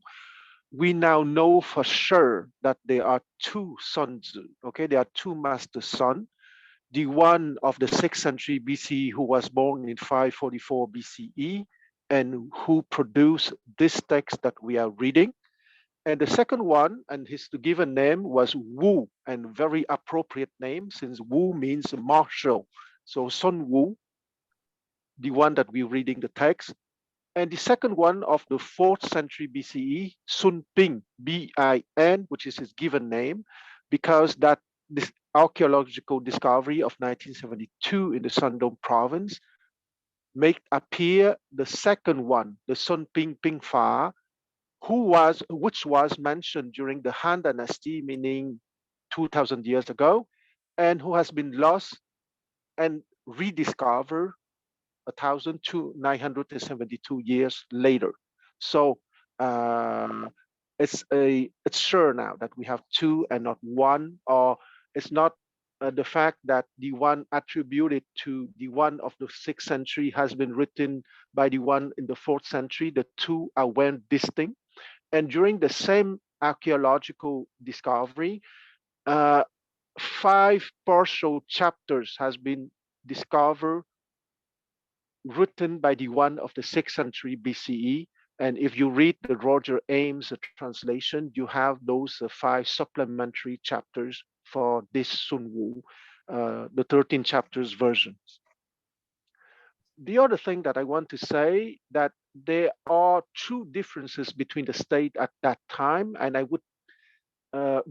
we now know for sure that there are two Sun Tzu. Okay, there are two master Sun. The one of the 6th century BCE, who was born in 544 BCE and who produced this text that we are reading. And the second one, and his given name was Wu, and very appropriate name since Wu means martial. So Sun Wu, the one that we're reading the text. And the second one of the 4th century BCE, Sun Ping, B-I-N, which is his given name, because that this archaeological discovery of 1972 in the Shandong province make appear the second one, the Sun Ping Ping Fa, which was mentioned during the Han Dynasty, meaning 2,000 years ago, and who has been lost and rediscovered 1,972 years later. So it's sure now that we have two and not one, or it's not the fact that the one attributed to the one of the 6th century has been written by the one in the 4th century. The two are well distinct. And during the same archaeological discovery, 5 partial chapters has been discovered written by the one of the 6th century BCE. And if you read the Roger Ames translation, you have those 5 supplementary chapters for this Sun Tzu, the 13 chapters versions. The other thing that I want to say that there are 2 differences between the state at that time, and I would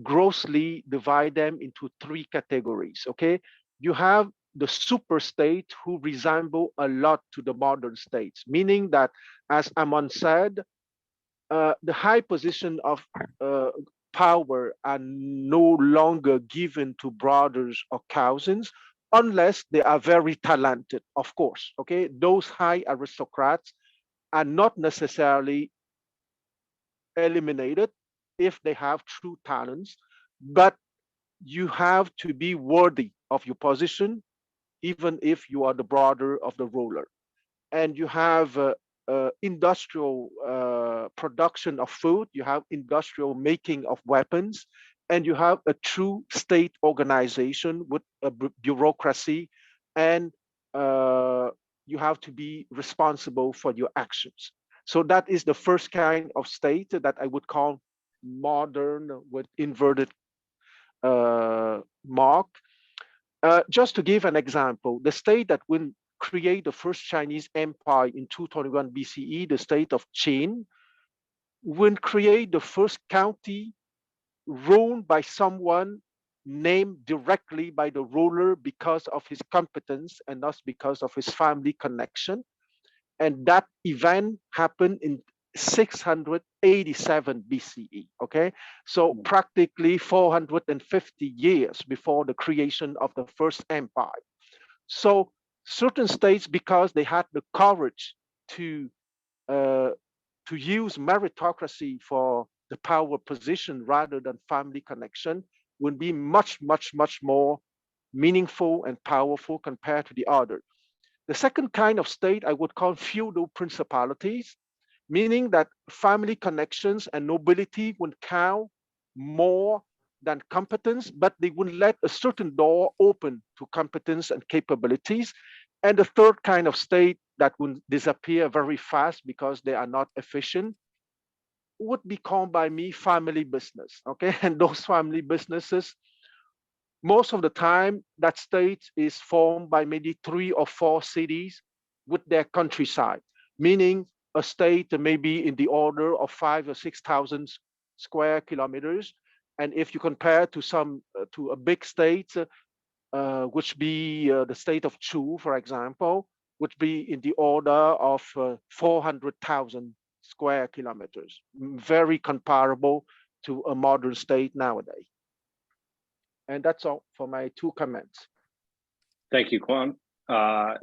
grossly divide them into 3 categories. Okay, you have the super state who resemble a lot to the modern states, meaning that, as Amon said, the high position of power are no longer given to brothers or cousins unless they are very talented, of course. Okay, those high aristocrats are not necessarily eliminated if they have true talents, but you have to be worthy of your position, even if you are the brother of the ruler. And you have industrial production of food, you have industrial making of weapons, and you have a true state organization with a bureaucracy, and you have to be responsible for your actions. So that is the first kind of state that I would call modern with inverted mark. Just to give an example, the state that will create the first Chinese empire in 221 BCE, the state of Qin, will create the first county ruled by someone named directly by the ruler because of his competence and not because of his family connection. And that event happened in 687 BCE, okay? So practically 450 years before the creation of the first empire. So certain states, because they had the courage to use meritocracy for the power position rather than family connection, would be much, much, much more meaningful and powerful compared to the other. The second kind of state I would call feudal principalities, meaning that family connections and nobility would count more than competence, but they would let a certain door open to competence and capabilities. And the third kind of state that would disappear very fast because they are not efficient would be called by me family business, okay? And those family businesses, most of the time, that state is formed by maybe 3 or 4 cities with their countryside, meaning a state maybe in the order of 5,000 or 6,000 square kilometers. And if you compare to a big state, which be the state of Chu, for example, would be in the order of 400,000 square kilometers, very comparable to a modern state nowadays. And that's all for my 2 comments. Thank you, Quan.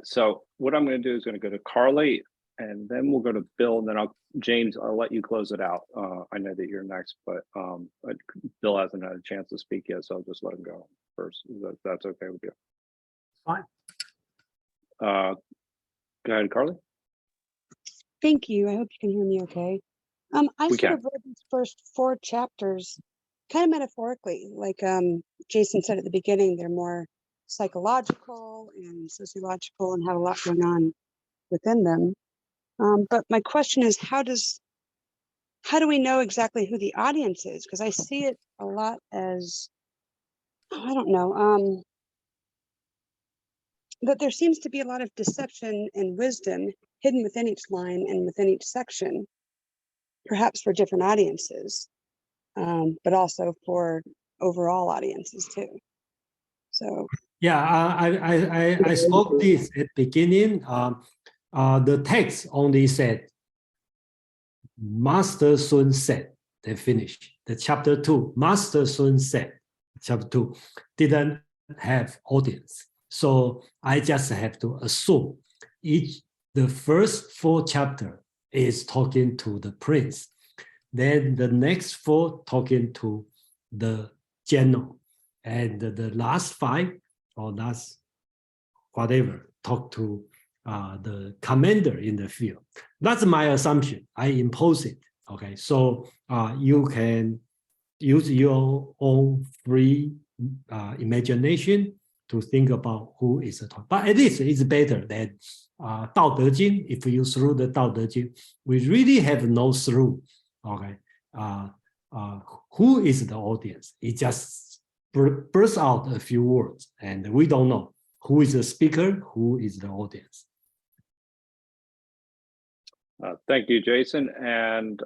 So what I'm going to do is going to go to Carly, and then we'll go to Bill, and then James, I'll let you close it out. I know that you're next, but Bill hasn't had a chance to speak yet, so I'll just let him go first. That's okay with you. Fine. Go ahead, Carly. Thank you. I hope you can hear me okay. I We sort of can. read these first 4 chapters kind of metaphorically, like Jason said at the beginning, they're more psychological and sociological and have a lot going on within them. But my question is, how do we know exactly who the audience is? Because I see it a lot as, I don't know, that there seems to be a lot of deception and wisdom hidden within each line and within each section, perhaps for different audiences, but also for overall audiences too. So Yeah, I spoke this at the beginning. The text only said Master Sun said, they finished. The chapter 2, Master Sun said, chapter 2, didn't have audience. So I just have to assume the first 4 chapters is talking to the prince. Then the next 4 talking to the general. And the last 5 or last whatever talk to the commander in the field. That's my assumption. I impose it. Okay, so you can use your own free imagination to think about who is the talk. But at least it's better than 道德经. If you through the 道德经, we really have no through. Okay, who is the audience? It just bursts out a few words, and we don't know who is the speaker, who is the audience. Thank you, Jason. And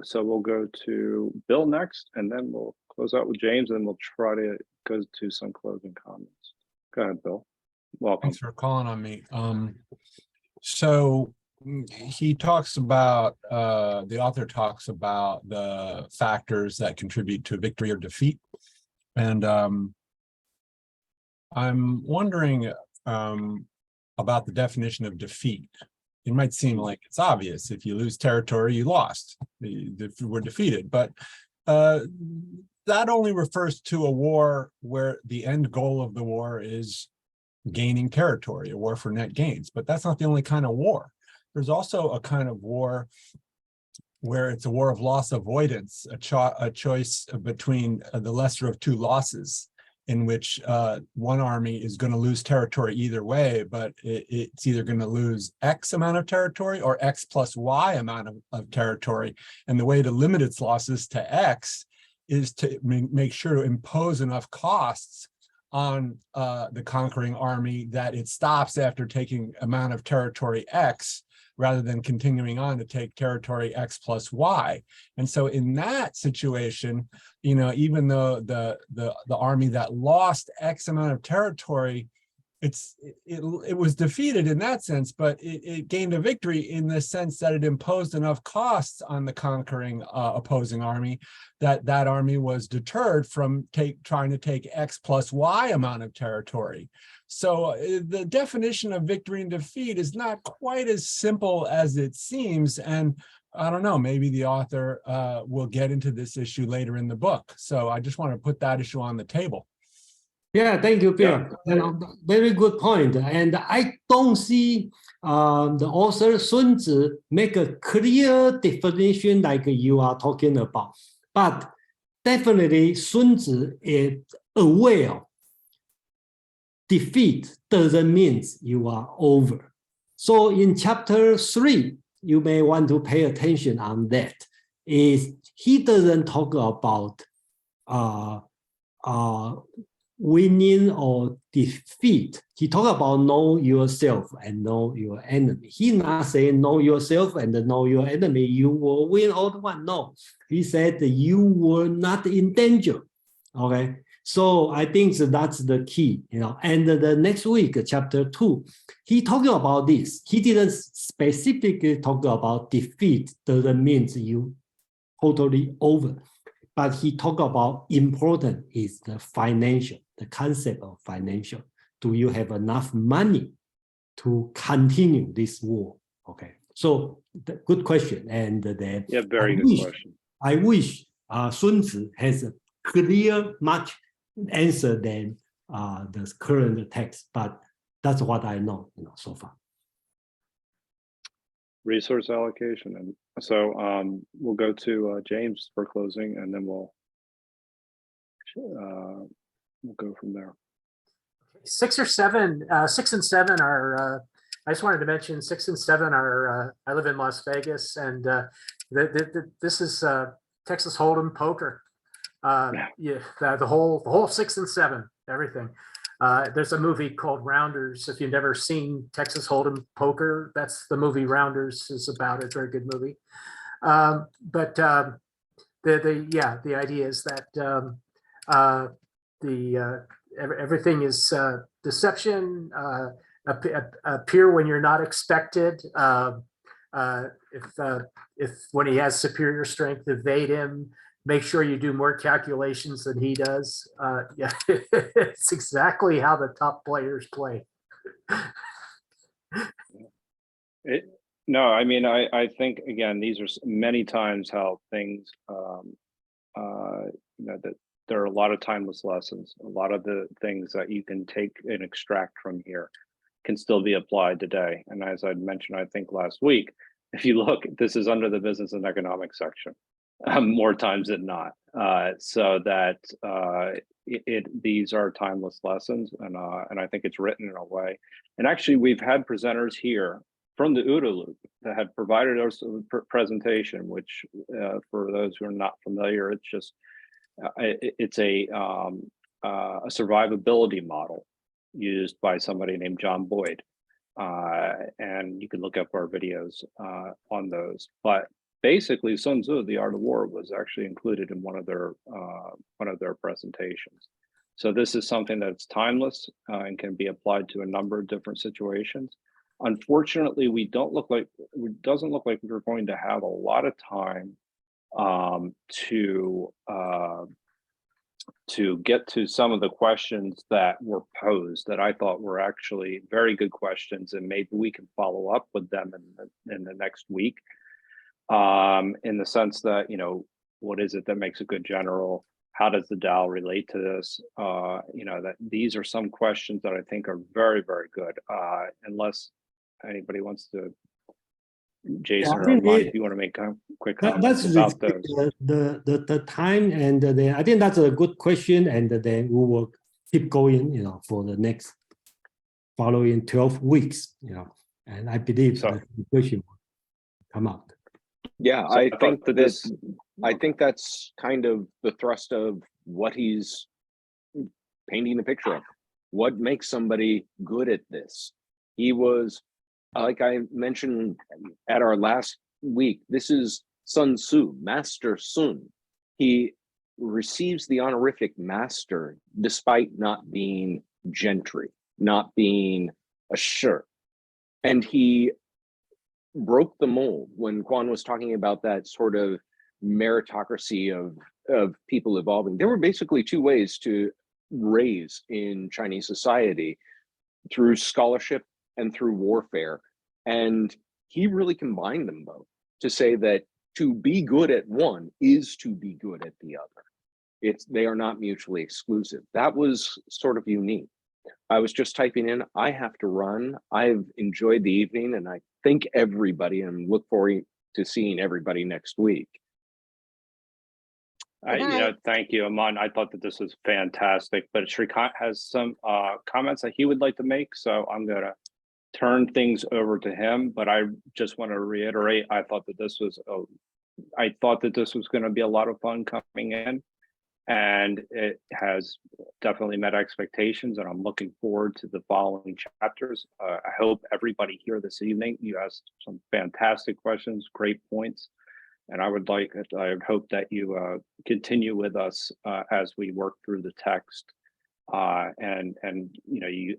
so we'll go to Bill next, and then we'll close out with James, and then we'll try to go to some closing comments. Go ahead, Bill. Welcome. Thanks for calling on me. So he talks about, the author talks about the factors that contribute to victory or defeat. And I'm wondering about the definition of defeat. It might seem like it's obvious. If you lose territory, you lost. We're defeated. But that only refers to a war where the end goal of the war is gaining territory, a war for net gains. But that's not the only kind of war. There's also a kind of war where it's a war of loss avoidance, a choice between the lesser of 2 losses, in which one army is going to lose territory either way, but it's either going to lose X amount of territory or X plus Y amount of territory. And the way to limit its losses to X is to make sure to impose enough costs on the conquering army that it stops after taking amount of territory X, rather than continuing on to take territory X plus Y. And so in that situation, you know, even though the army that lost X amount of territory, it was defeated in that sense, but it gained a victory in the sense that it imposed enough costs on the conquering opposing army that army was deterred from trying to take X plus Y amount of territory. So the definition of victory and defeat is not quite as simple as it seems. And I don't know, maybe the author will get into this issue later in the book. So I just want to put that issue on the table. Yeah, thank you, Bill. Yeah. Very good point. And I don't see the author Sun Tzu make a clear definition like you are talking about. But definitely Sun Tzu is aware defeat doesn't mean you are over. So in chapter 3, you may want to pay attention on that. Is he doesn't talk about winning or defeat. He talk about know yourself and know your enemy. He not saying know yourself and know your enemy, you will win all the one. No, he said you were not in danger. Okay. So I think that's the key, you know. And the next week, chapter 2, he talked about this. He didn't specifically talk about defeat doesn't mean you totally over, but he talked about important is the financial, the concept of financial. Do you have enough money to continue this war? Okay. So good question. And then very good question. I wish Sun Tzu has a clear, much answer than the current text, but that's what I know, you know, so far. Resource allocation, and so we'll go to James for closing, and then we'll go from there. 6 or 7, 6 and 7 are. I just wanted to mention 6 and 7 are. I live in Las Vegas, and this is Texas Hold'em poker. Yeah, the whole 6 and 7, everything. There's a movie called Rounders. If you've never seen Texas Hold'em poker, that's the movie Rounders is about. It's a very good movie. But the idea is that everything is deception, appear when you're not expected. If when he has superior strength, evade him. Make sure you do more calculations than he does. Yeah, it's exactly how the top players play. No, I mean, I think, again, these are many times how things, that there are a lot of timeless lessons. A lot of the things that you can take and extract from here can still be applied today. And as I mentioned, I think last week, if you look, this is under the business and economics section, more times than not. So that these are timeless lessons, and I think it's written in a way. And actually, we've had presenters here from the OODA loop that have provided us a presentation, which for those who are not familiar, it's just it's a survivability model used by somebody named John Boyd, and you can look up our videos on those. But basically, Sun Tzu, The Art of War, was actually included in one of their presentations. So this is something that's timeless and can be applied to a number of different situations. Unfortunately, it doesn't look like we're going to have a lot of time to get to some of the questions that were posed that I thought were actually very good questions, and maybe we can follow up with them in the next week. In the sense that, what is it that makes a good general? How does the Tao relate to this? That these are some questions that I think are very, very good. Unless anybody wants to, Jason or Armand, if you want to make quick comments about those. The time, and I think that's a good question, and then we will keep going, for the next following 12 weeks, and I believe the question will come out. Yeah, so I think that's kind of the thrust of what he's painting the picture of. What makes somebody good at this? He was, like I mentioned at our last week, this is Sun Tzu, Master Sun. He receives the honorific master despite not being gentry, not being a shirt. And he broke the mold when Quan was talking about that sort of meritocracy of people evolving. There were basically two ways to raise in Chinese society, through scholarship and through warfare. And he really combined them both to say that to be good at one is to be good at the other. They are not mutually exclusive. That was sort of unique. I was just typing in, I have to run. I've enjoyed the evening, and I thank everybody and look forward to seeing everybody next week. Thank you, Aman. I thought that this was fantastic, but Shrikant has some comments that he would like to make, so I'm going to turn things over to him. But I just want to reiterate, I thought that this was going to be a lot of fun coming in, and it has definitely met expectations, and I'm looking forward to the following chapters. I hope everybody here this evening, you asked some fantastic questions, great points. And I would hope that you continue with us as we work through the text. And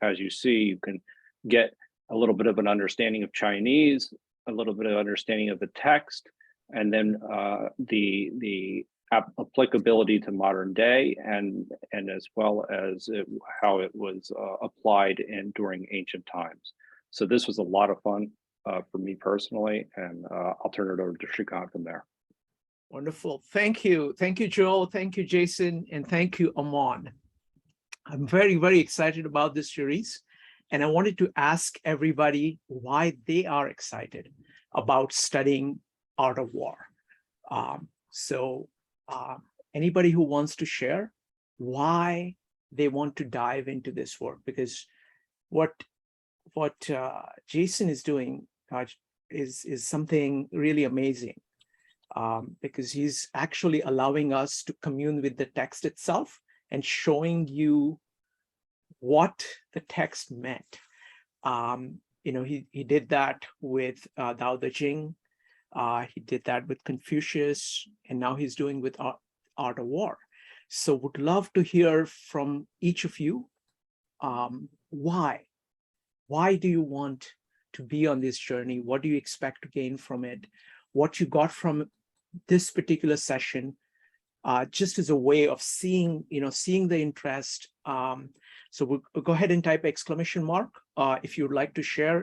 as you see, you can get a little bit of an understanding of Chinese, a little bit of understanding of the text, and then the applicability to modern day, and as well as how it was applied during ancient times. So this was a lot of fun for me personally, and I'll turn it over to Shrikant from there. Wonderful. Thank you. Thank you, Joel. Thank you, Jason. And thank you, Aman. I'm very, very excited about this series. And I wanted to ask everybody why they are excited about studying Art of War. Anybody who wants to share why they want to dive into this work, because what Jason is doing is something really amazing, because he's actually allowing us to commune with the text itself and showing you what the text meant. He did that with Tao Te Ching. He did that with Confucius, and now he's doing with Art of War. So would love to hear from each of you. Why do you want to be on this journey? What do you expect to gain from it? What you got from this particular session, just as a way of seeing, seeing the interest. So we'll go ahead and type exclamation mark if you'd like to share